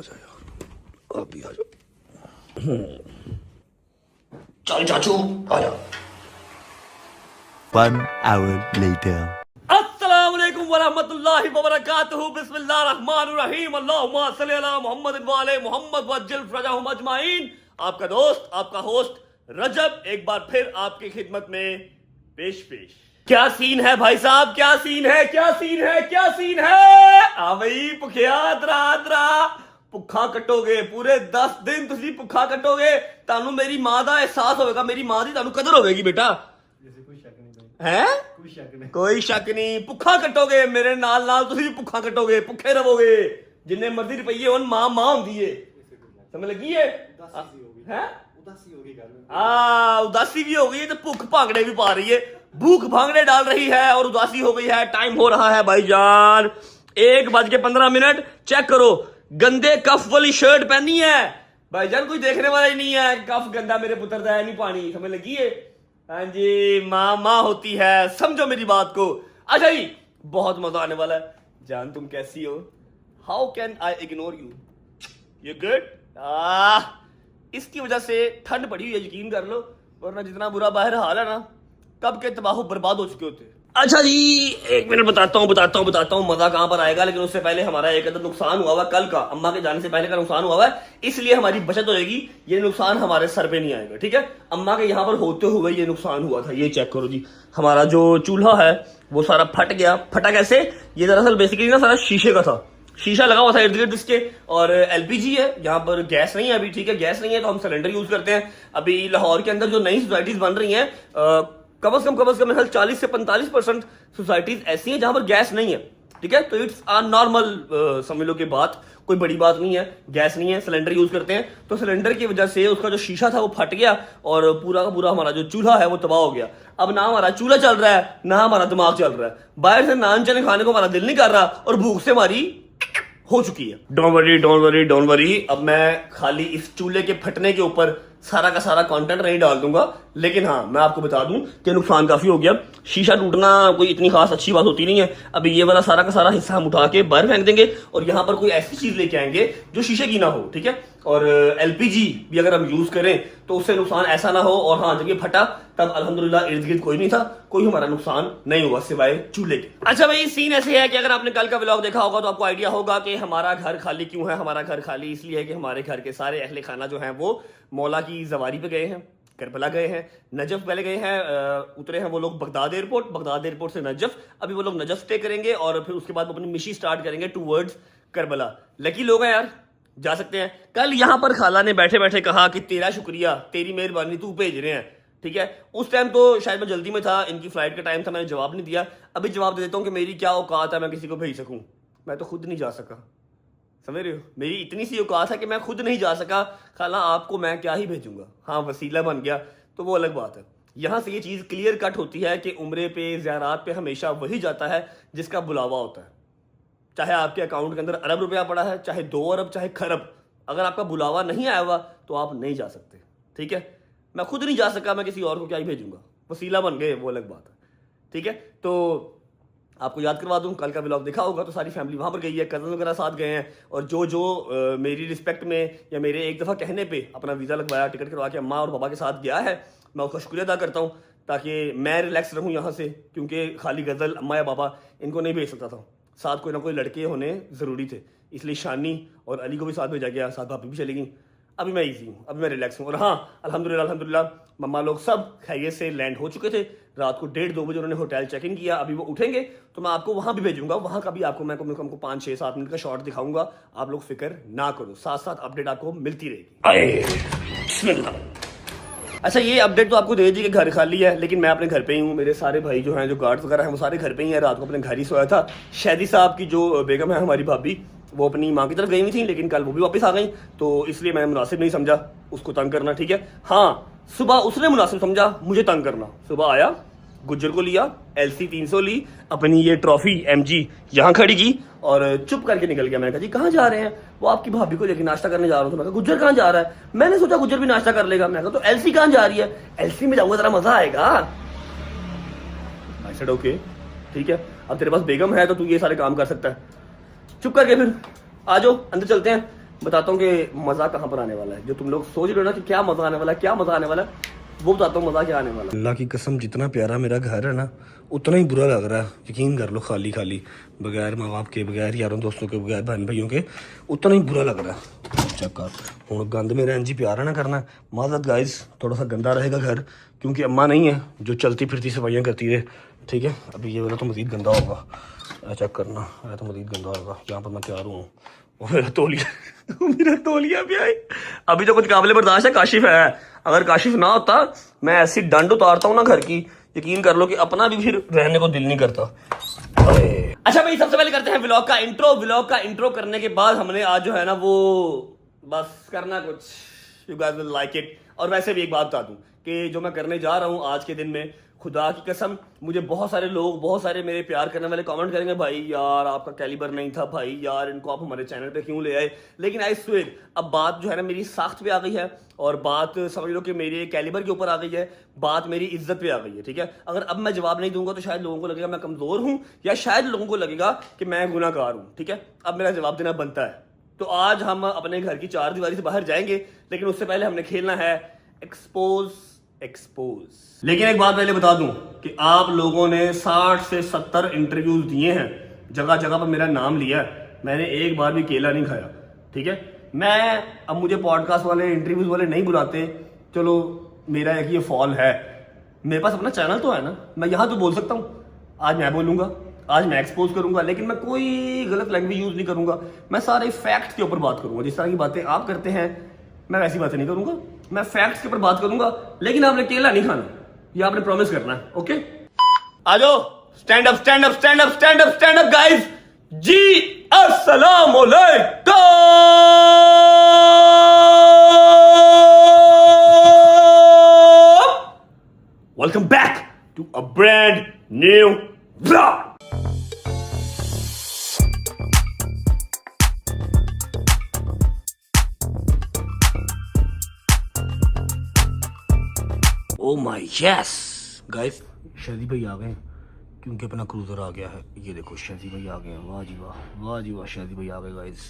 आजा यार, आप भी आ जाओ। चल चाचू आ जा। 1 hour later. अस्सलाम वालेकुम वरहमतुल्लाहि वबरकातुहू। बिस्मिल्लाहिर्रहमानिर्रहीम। अल्लाहुम्मा सल्ली अला मुहम्मद व आले मुहम्मद वज्जिल फरजहुम अजमाइन। आपका दोस्त, आपका होस्ट रजब एक बार फिर आपकी खिदमत में पेश। क्या सीन है भाई साहब, क्या सीन है, क्या सीन है, क्या सीन है। आ भाई भुखिया दरा भुखा कटोगे पूरे 10 दिन, तुसी भुखा कटोगे, तानू मेरी मां दा एहसास होगा, मेरी मां दी तानू कदर होगी बेटा। है कोई शक नहीं, भुखा कटोगे मेरे नाल नाल, तुसी भी भुखा कटोगे, भुखे रहोगे, जिन्ने मर्जी रुपये होन, मां होंदी है, समझ लगी है। उदासी भी हो गई है तो भूख भांगड़े भी पा रही है, भूख भांगड़े डाल रही है और उदासी हो गई है। टाइम हो रहा है भाईजान 1:15। चेक करो, गंदे कफ वाली शर्ट पहनी है भाईजान, कोई देखने वाला ही नहीं है, कफ गंदा मेरे पुत्र दा है नहीं पानी, समझ लगी है। हाँ जी, माँ होती है, समझो मेरी बात को। अच्छा जी, बहुत मजा आने वाला है। जान तुम कैसी हो? How can I ignore you, you good. इसकी वजह से ठंड पड़ी हुई है, यकीन कर लो, वरना जितना बुरा बाहर हाल है ना, कब के तबाह बर्बाद हो चुके होते। अच्छा जी, 1 मिनट बताता हूँ मजा कहां पर आएगा, लेकिन उससे पहले हमारा एक अदर नुकसान हुआ हुआ कल का, अम्मा के जाने से पहले का नुकसान हुआ है, इसलिए हमारी बचत होगी, ये नुकसान हमारे सर पे नहीं आएगा, ठीक है। अम्मा के यहाँ पर होते हुए ये नुकसान हुआ था, ये चेक करो जी, हमारा जो चूल्हा है वो सारा फट गया। फटा कैसे? ये दरअसल बेसिकली ना सारा शीशे का था, शीशा लगा हुआ था इर्द गिर्द इसके, और एलपीजी है, यहाँ पर गैस नहीं है अभी, ठीक है, गैस नहीं है तो हम सिलेंडर यूज करते हैं। अभी लाहौर के अंदर जो नई सोसाइटीज बन रही हैं, कम से कम मेरे 40 से 45% सोसाइटीज ऐसी हैं जहां पर गैस नहीं है, ठीक है। तो इट्स आ नॉर्मल, समझ लो कि बात कोई बड़ी बात नहीं है, गैस नहीं है, सिलेंडर यूज करते हैं, तो सिलेंडर की वजह से उसका जो शीशा था वो फट गया और पूरा का पूरा हमारा जो चूल्हा है वो तबाह हो गया। अब ना हमारा चूल्हा चल रहा है, ना हमारा दिमाग चल रहा है, बाहर से नान चने खाने को हमारा दिल नहीं कर रहा और भूख से हमारी हो चुकी है। डोंट वरी, अब मैं खाली इस चूल्हे के फटने के ऊपर सारा का सारा कंटेंट नहीं डाल दूंगा, लेकिन हाँ मैं आपको बता दूं कि नुकसान काफी हो गया। शीशा टूटना कोई इतनी खास अच्छी बात होती नहीं है। अभी ये वाला सारा का सारा हिस्सा हम उठा के बाहर फेंक देंगे और यहाँ पर कोई ऐसी चीज लेके आएंगे जो शीशे की ना हो, ठीक है। और एलपीजी भी अगर हम यूज करें तो उससे नुकसान ऐसा ना हो। और हाँ, जब ये फटा तब अल्हम्दुलिल्लाह इर्द गिर्द कोई नहीं था, कोई हमारा नुकसान नहीं हुआ सिवाय चूल्हे के। अच्छा भाई, सीन ऐसे है कि अगर आपने कल का व्लॉग देखा होगा तो आपको आइडिया होगा कि हमारा घर खाली क्यों है। हमारा घर खाली इसलिए है कि हमारे घर के सारे अहले खाना जो है वो मौला की जवारी पे गए हैं, करबला गए हैं, नजफ पहले गए हैं, उतरे हैं वो लोग बगदाद एयरपोर्ट से नजफ। अभी वो लोग नजफ स्टे करेंगे और फिर उसके बाद वो अपनी मिशी स्टार्ट करेंगे टूवर्ड्स करबला। लकी लोग हैं यार, जा सकते हैं। कल यहाँ पर खाला ने बैठे बैठे कहा कि तेरा शुक्रिया, तेरी मेहरबानी, तू भेज रहे हैं, ठीक है। उस टाइम तो शायद मैं जल्दी में था, इनकी फ्लाइट का टाइम था, मैंने जवाब नहीं दिया। अभी जवाब दे देता हूँ कि मेरी क्या औकात है मैं किसी को भेज सकूं, मैं तो खुद नहीं जा सका, समझ रहे हो, मेरी इतनी सी औकात है कि मैं खुद नहीं जा सका, खाला आपको मैं क्या ही भेजूंगा। हाँ, वसीला बन गया तो वो अलग बात है। यहां से ये चीज क्लियर कट होती है कि उम्रे पे, ज़ियारात पे हमेशा वही जाता है जिसका बुलावा होता है। चाहे आपके अकाउंट के अंदर अरब रुपया पड़ा है, चाहे 2 अरब, चाहे खरब, अगर आपका बुलावा नहीं आया हुआ तो आप नहीं जा सकते, ठीक है। मैं खुद नहीं जा सका, मैं किसी और को क्या ही भेजूंगा, वसीला बन गए, वो अलग बात है, ठीक है। तो आपको याद करवा दूं, कल का व्लॉग देखा होगा तो सारी फैमिली वहां पर गई है, कजन वगैरह साथ गए हैं, और जो मेरी रिस्पेक्ट में या मेरे एक दफ़ा कहने पे अपना वीज़ा लगवाया, टिकट करवा के अम्मा और पापा के साथ गया है, मैं उसका शुक्रिया अदा करता हूँ, ताकि मैं रिलैक्स रहूँ यहाँ से, क्योंकि खाली गज़ल अम्मा या पापा इनको नहीं भेज सकता था, साथ कोई ना कोई लड़के होने ज़रूरी थे, इसलिए शानी और अली को भी साथ भेजा गया, साथ भाभी भी चली गई। अभी मैं ईजी हूँ, अभी मैं रिलैक्स हूँ। और हाँ, अल्हम्दुलिल्लाह मम्मा लोग सब खैरियत से लैंड हो चुके थे। रात को 1:30-2 बजे उन्होंने होटल चेक इन किया, अभी वो उठेंगे तो मैं आपको वहाँ भी भेजूंगा, वहाँ का भी आपको मैं कम से कम 5-6-7 मिनट का शॉट दिखाऊंगा। आप लोग फिक्र ना करो, साथ साथ अपडेट आपको मिलती रहेगी। अच्छा, ये अपडेट तो आपको दे दी कि घर खाली है, लेकिन मैं अपने घर पे ही हूँ। मेरे सारे भाई जो हैं, जो गार्ड्स वगैरह हैं, वो सारे घर पे ही हैं। रात को अपने घर ही सोया था। शहदी साहब की जो बेगम है, हमारी भाभी, वो अपनी माँ की तरफ गई हुई थी, लेकिन कल वो भी वापस आ गई, तो इसलिए मैंने मुनासिब नहीं समझा उसको तंग करना, ठीक है। हाँ, सुबह उसने मुनासिब समझा मुझे तंग करना। सुबह आया, गुज्जर को लिया, LC 300 ली, अपनी ये ट्रॉफी MG यहाँ खड़ी की और चुप करके निकल गया। मैंने कहा जी कहाँ जा रहे हैं? वो आपकी भाभी को लेकर नाश्ता करने जा रहा हूँ। तो मैं कहा गुज्जर कहाँ जा रहा है? मैंने सोचा गुज्जर भी नाश्ता कर लेगा। मैं कहा तो LC कहाँ जा रही है? LC में जाऊंगा, जरा मजा आएगा। आई सेड ओके, ठीक है, अब तेरे पास बेगम है तो तू ये सारे काम कर सकता है। चुप करके फिर आ जाओ, अंदर चलते हैं। बताता हूँ कि मजा कहाँ पर आने वाला है। जो तुम लोग सोच रहे हो ना कि क्या मजा आने वाला है, क्या मजा आने वाला है, वो बताता हूँ मजा क्या आने वाला है। अल्लाह की कसम, जितना प्यारा मेरा घर है ना, उतना ही बुरा लग रहा है। यकीन कर लो, खाली खाली, बगैर माँ बाप के, बगैर यारों दोस्तों के, बगैर बहन भाइयों के, उतना ही बुरा लग रहा है। चेक कर, हूँ गंद मेरा इंजी प्यारा ना करना। माजरत गाइस, थोड़ा सा गंदा रहेगा घर, क्योंकि अम्मा नहीं है जो चलती फिरती सफाइयाँ करती है, ठीक है। अभी ये वाला तो मज़ीद गंदा होगा, चेक करना, है तो मज़ीद गंदा होगा। यहाँ पर मैं तैयार हूँ, वो मेरा तौलिया मेरा तौलिया भी आई। अभी तो कुछ काबिल बर्दाश्त है, काशिफ है। अगर काशिफ ना होता, मैं ऐसी डंड उतारता हूँ ना घर की, यकीन कर लो कि अपना भी फिर रहने को दिल नहीं करता। अच्छा भाई, सबसे पहले करते हैं व्लॉग का इंट्रो। व्लॉग का इंट्रो करने के बाद हमने आज जो है ना वो बस करना कुछ, you guys will like it. और वैसे भी एक बात बता दूं कि जो मैं करने जा रहा हूँ आज के दिन में, खुदा की कसम, मुझे बहुत सारे लोग, बहुत सारे मेरे प्यार करने वाले कमेंट करेंगे, भाई यार आपका कैलिबर नहीं था, भाई यार इनको आप हमारे चैनल पे क्यों ले आए। लेकिन आई स्वेर, अब बात जो है ना मेरी साख्त पे आ गई है, और बात समझ लो कि मेरे कैलिबर के ऊपर आ गई है, बात मेरी इज्जत पे आ गई है, ठीक है। अगर अब मैं जवाब नहीं दूंगा तो शायद लोगों को लगेगा मैं कमजोर हूँ, या शायद लोगों को लगेगा कि मैं गुनाहगार हूँ, ठीक है। अब मेरा जवाब देना बनता है। तो आज हम अपने घर की चार दीवारी से बाहर जाएंगे, लेकिन उससे पहले हमने खेलना है एक्सपोज। लेकिन एक बात पहले बता दूं कि आप लोगों ने 60 से 70 इंटरव्यूज दिए हैं, जगह जगह पर मेरा नाम लिया है, मैंने एक बार भी केला नहीं खाया, ठीक है। मैं अब मुझे पॉडकास्ट वाले, इंटरव्यूज वाले नहीं बुलाते, चलो मेरा एक ये फॉल है। मेरे पास अपना चैनल तो है ना, मैं यहाँ तो बोल सकता हूँ। आज मैं बोलूंगा, आज मैं एक्सपोज करूंगा, लेकिन मैं कोई गलत लैंग्वेज यूज नहीं करूंगा। मैं सारे फैक्ट के ऊपर बात करूंगा। जिस तरह की बातें आप करते हैं, मैं वैसी बातें नहीं करूंगा। मैं फैक्ट्स के ऊपर बात करूंगा, लेकिन आपने केला नहीं खाना, ये आपने प्रॉमिस करना है, ओके। आ जाओ, stand up, stand up, stand up, stand up, stand up guys. जी अस्सलाम वालेकुम, welcome back to a brand new vlog. Oh my yes guys, शादी भाई आ गए, क्योंकि अपना क्रूजर आ गया है। ये देखो शादी भाई आ गए हैं, वाह जी वाह, वाह जी वाह, शादी भाई आ गए गाइस।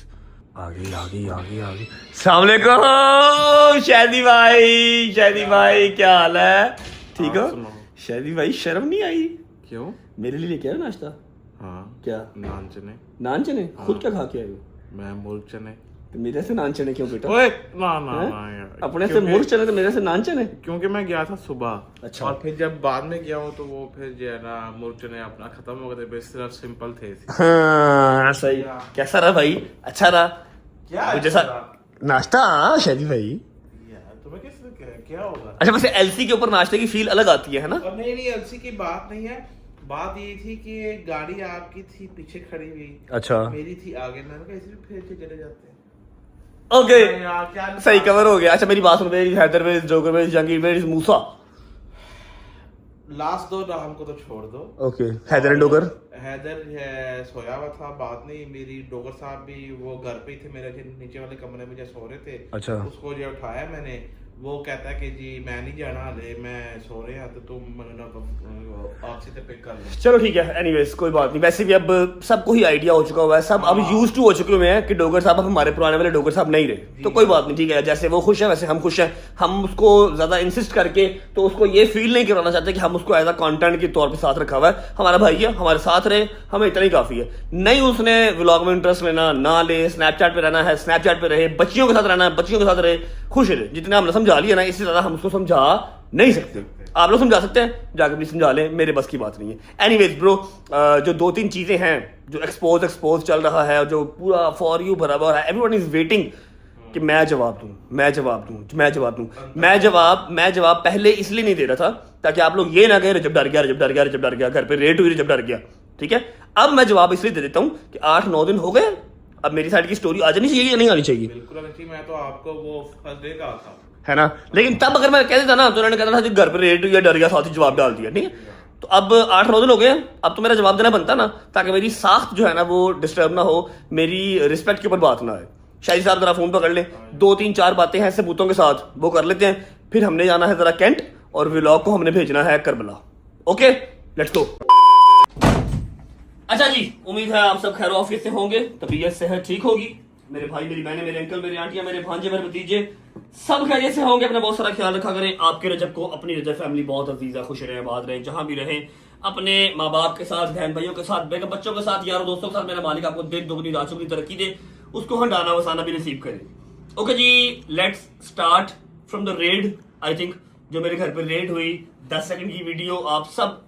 आगे आगे आगे आगे, अस्सलाम वालेकुम शादी भाई। शादी भाई क्या हाल है, ठीक हो? शादी भाई शर्म नहीं आई? क्यों? मेरे लिए लेके आए नाश्ता? हाँ। क्या? नान चने। नान चने? हाँ। खुद क्या खा के आए हो? मैं मुर्ग चने। तो मेरे से नान चने क्यों बेटा? ओए ना ना ना यार, अपने से मुर्ग चने तो मेरे से नान चने? क्योंकि मैं गया था सुबह। अच्छा। और फिर जब बाद में गया हूँ तो वो फिर जो है ना मुर्ग चने अपना खत्म हो गए थे, सिर्फ सिंपल थे। हाँ सही। कैसा रहा भाई? अच्छा रहा? क्या जैसा नाश्ता? शादी भाई यार तुम्हें किस क्या होगा? अच्छा, वैसे एलसी के ऊपर नाश्ते की फील अलग आती है ना? और नहीं नहीं, एलसी की बात नहीं है, बात ये थी कि गाड़ी आपकी थी पीछे खड़ी हुई, अच्छा मेरी थी आगे, मैंने कहा इसलिए फिर से चले जाते हैं। ओके यार क्या सही, कवर हो गया। अच्छा मेरी बात सुन, मेरी हैदर में, जोगर में, जहांगीर में, मूसा। लास्ट दो नाम को तो छोड़ दो। Okay, Haider and Dogar. हैदर सोया हुआ था, बात नहीं, मेरी डोगर साहब भी वो घर पे ही थे, मेरे नीचे वाले कमरे में जो सो रहे थे। अच्छा। उसको जो उठाया मैंने, वो कहता है कि जी मैं नहीं जाना हले, मैं सो रहे हैं, तो तुम आपसे तो पिक कर लो। चलो ठीक है, एनीवेज कोई बात नहीं। वैसे भी अब सबको ही आइडिया हो चुका हुआ है, सब अब यूज टू हो चुके हुए हैं कि डोगर साहब अब हमारे पुराने वाले डोगर साहब नहीं रहे। तो कोई बात नहीं, ठीक है, जैसे वो खुश है वैसे हम खुश हैं। हम उसको ज्यादा इंसिस्ट करके तो उसको ये फील नहीं करवाना चाहते कि हम उसको एज अ कंटेंट के तौर पे साथ रखा हुआ है। हमारा भाई है, हमारे साथ रहे, हमें इतना ही काफी है। नहीं उसने व्लॉग में इंटरेस्ट लेना ना ले, स्नैपचैट पे रहना है स्नैपचैट पे रहे, बच्चियों के साथ रहना है बच्चियों के साथ रहे, खुश रहे। जितना हमने समझा लिया ना, इससे ज्यादा हम उसको समझा नहीं सकते। आप लोग समझा सकते हैं, जाकर भी समझा लें, मेरे बस की बात नहीं है। एनीवेज ब्रो, जो दो तीन चीजें हैं जो एक्सपोज चल रहा है, जो पूरा फॉर यू भरा हुआ है, एवरीवन इज वेटिंग कि मैं जवाब दूं। मैं जवाब पहले इसलिए नहीं दे रहा था ताकि आप लोग ये ना कहें रजब डर गया, घर पे रेड हुई, रजब डर गया, ठीक है। अब मैं जवाब इसलिए दे देता हूं कि 8-9 दिन हो गए, अब मेरी साइड की स्टोरी आ जानी चाहिए या नहीं आनी चाहिए? बिल्कुल आनी चाहिए। मैं तो आपको वो फर्स्ट डे का था, है ना। लेकिन तब अगर मैं कह देता ना तो उन्होंने कहना था कि घर पे रेड हुई, डर गया, साथ ही जवाब डाल दिया, ठीक है। तो अब 8-9 दिन हो गए, अब तो मेरा जवाब देना बनता ना, ताकि मेरी साख्त जो है ना वो डिस्टर्ब ना हो, मेरी रिस्पेक्ट के ऊपर बात ना आए। शाहिद साहब जरा फोन पकड़ ले, 2-3-4 बातें हैं सबूतों के साथ, वो कर लेते हैं। फिर हमने जाना है जरा कैंट, और व्लॉग को हमने भेजना है करबला। Okay let's go. अच्छा जी, उम्मीद है आप सब खैर ऑफिस से होंगे, तबीयत सेहत ठीक होगी। मेरे भाई, मेरी बहनें, मेरे अंकल, मेरी आंटियां, मेरे भांजे, मेरे भतीजे सब खैरियत से होंगे। अपना बहुत सारा ख्याल रखा करें। आपके रजब को अपनी रजब फैमिली बहुत अजीज है, खुश रहे, आबाद रहे, जहां भी रहें। अपने माँ बाप के साथ, बहन भाइयों के साथ, बेगम बच्चों के साथ, यारों दोस्तों के साथ मेरा मालिक आपको दिन दुगनी रात चौगुनी तरक्की दे, उसको हंडाना वसाना भी नसीब करे। ओके जी, let's start from the red. I think जो मेरे घर पर रेड हुई 10 सेकंड की वीडियो आप सब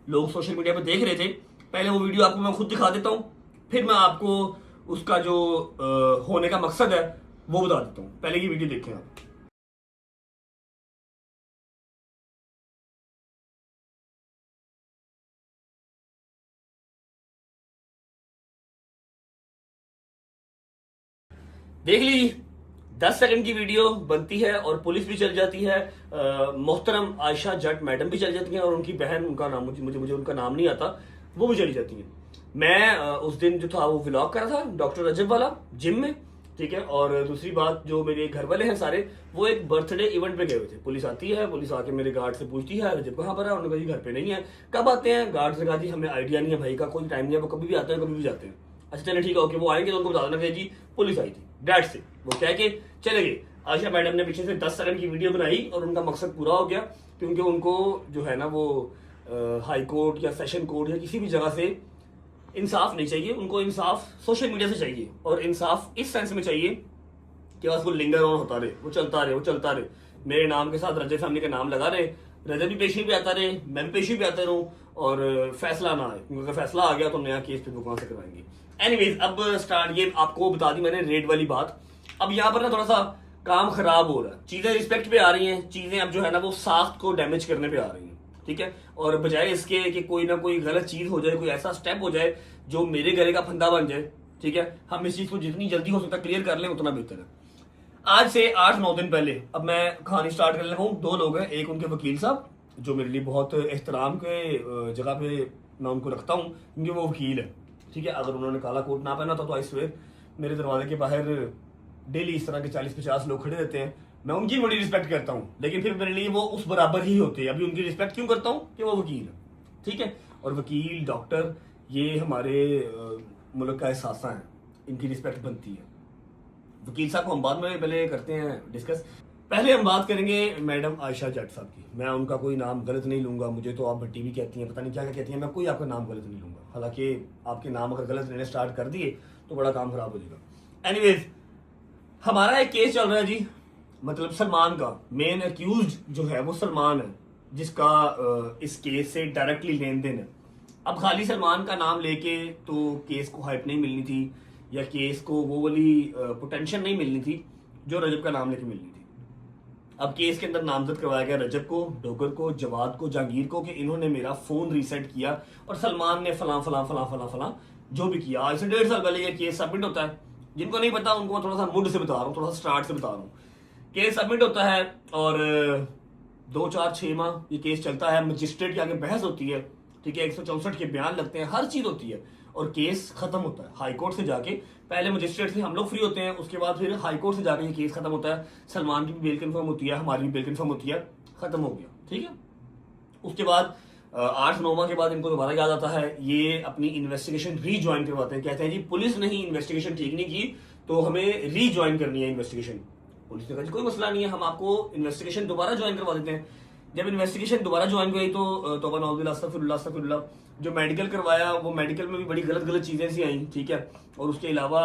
लोग सोशल मीडिया पर देख रहे थे। पहले वो वीडियो आपको मैं खुद दिखा देता हूँ, फिर मैं आपको उसका जो होने का मकसद है वो बता देता हूँ। पहले की वीडियो देखें आप। देख लीजिए, 10 सेकंड की वीडियो बनती है और पुलिस भी चल जाती है। मोहतरम आयशा जट मैडम भी चल जाती हैं और उनकी बहन, उनका नाम मुझे उनका नाम नहीं आता, वो भी चली जाती हैं। मैं उस दिन जो था वो व्लॉग कर रहा था डॉक्टर रजब वाला जिम में, ठीक है। और दूसरी बात, जो मेरे घर वाले हैं सारे, वो एक बर्थडे इवेंट पे गए हुए थे। पुलिस आती है, पुलिस आके मेरे गार्ड से पूछती है रजब कहाँ पर है। उन्होंने कहा जी घर पे नहीं है। कब आते हैं? गार्ड से कहा जी हमें आइडिया नहीं है भाई का, कोई टाइम नहीं है, वो कभी भी आते हैं कभी भी जाते हैं। अच्छा चले ठीक है, ओके, वो आएंगे तो उनको बता देना कि जी पुलिस आई थी, डैट से वो कह के चले गए। आयशा मैडम ने पीछे से 10 सेकंड की वीडियो बनाई और उनका मकसद पूरा हो गया, क्योंकि उनको जो है ना वो हाई कोर्ट या सेशन कोर्ट या किसी भी जगह से इंसाफ नहीं चाहिए। उनको इंसाफ सोशल मीडिया से चाहिए, और इंसाफ इस सेंस में चाहिए कि बस वो लिंगर ऑन होता रहे, वो चलता रहे, वो चलता रहे। मेरे नाम के साथ रजब फैमिली का नाम लगा रहे, रजब भी पेशी पे आता रहे, मैं भी पेशी पे आता रहूं, और फैसला ना आए, क्योंकि अगर फैसला आ गया तो नया केस फिर वो कहां से करवाएंगे। एनीवेज, अब स्टार्ट, ये आपको बता दी मैंने रेड वाली बात। अब यहाँ पर ना थोड़ा सा काम खराब हो रहा है, चीजें रिस्पेक्ट पे आ रही हैं, चीजें अब जो है ना वो साख्त को डैमेज करने पे आ रही हैं, ठीक है। और बजाय इसके कि कोई ना कोई गलत चीज हो जाए, कोई ऐसा स्टेप हो जाए जो मेरे गले का फंदा बन जाए, ठीक है, हम इस चीज को जितनी जल्दी हो सकता क्लियर कर लें उतना बेहतर है। आज से 8-9 दिन पहले अब मैं कहानी स्टार्ट करने लगा हूँ। 2 लोग हैं, एक उनके वकील साहब जो मेरे लिए बहुत एहतराम के जगह पे मैं उनको रखता हूँ, क्योंकि वो वकील है, ठीक है। अगर उन्होंने काला कोट ना पहना था तो आई स्वेयर मेरे दरवाजे के बाहर डेली इस तरह के 40-50 लोग खड़े रहते हैं। मैं उनकी बड़ी रिस्पेक्ट करता हूँ, लेकिन फिर मेरे लिए वो उस बराबर ही होते हैं। अभी उनकी रिस्पेक्ट क्यों करता हूँ कि वो वकील है, ठीक है। और वकील, डॉक्टर, ये हमारे मुल्क का एहसासा है, इनकी रिस्पेक्ट बनती है। वकील साहब को हम बाद में पहले करते हैं डिस्कस। पहले हम बात करेंगे मैडम आयशा जट साहब की। मैं उनका कोई नाम गलत नहीं लूंगा, मुझे तो आप भट्टी भी कहती हैं, पता नहीं क्या क्या कहती हैं, मैं कोई आपका नाम गलत नहीं लूंगा। हालांकि आपके नाम अगर गलत लेने स्टार्ट कर दिए तो बड़ा काम खराब हो जाएगा। एनीवेज, हमारा एक केस चल रहा है जी, मतलब सलमान का मेन अक्यूज जो है वो सलमान है, जिसका इस केस से डायरेक्टली लेन देन है। अब खाली सलमान का नाम लेके तो केस को हाइप नहीं मिलनी थी, या केस को वो वाली पोटेंशियल नहीं मिलनी थी जो रजब का नाम लेके मिलनी थी। अब केस के अंदर नामजद करवाया गया रजब को, डोगर को, जवाद को, जहांगीर को, कि इन्होंने मेरा फोन रीसेट किया और सलमान ने फलां फलां फलां फलां फलां जो भी किया। आज से 1.5 साल पहले ये केस सबमिट होता है। जिनको नहीं पता उनको मैं थोड़ा सा मुड से बता रहा हूँ, थोड़ा सा स्टार्ट से बता रहा हूँ। केस सबमिट होता है और 2-4-6 माह ये केस चलता है, मजिस्ट्रेट के आगे बहस होती है, ठीक है, 164 के बयान लगते हैं, हर चीज होती है, और केस खत्म होता है हाई कोर्ट से जाके। पहले मजिस्ट्रेट से हम लोग फ्री होते हैं, उसके बाद फिर हाई कोर्ट से जाके ये केस खत्म होता है। सलमान की भी बेल कंफर्म होती है, हमारी भी बेल कंफर्म होती है, खत्म हो गया, ठीक है। उसके बाद 8-9 माह के बाद इनको दोबारा याद आता है, ये अपनी इन्वेस्टिगेशन रीज्वाइन करवाते हैं। कहते हैं जी पुलिस ने ही इन्वेस्टिगेशन ठीक नहीं की तो हमें रीज्वाइन करनी है इन्वेस्टिगेशन। पुलिस ने कहा जी कोई मसला नहीं है, हम आपको इन्वेस्टिगेशन दोबारा ज्वाइन करवा देते हैं। जब इन्वेस्टिगेशन दोबारा ज्वाइन हुई तो तौबा नाउज़ुबिल्लाह अस्तगफिरुल्लाह अस्तगफिरुल्लाह, जो मेडिकल करवाया वो मेडिकल में भी बड़ी गलत गलत चीजें सी आई, ठीक है। और उसके अलावा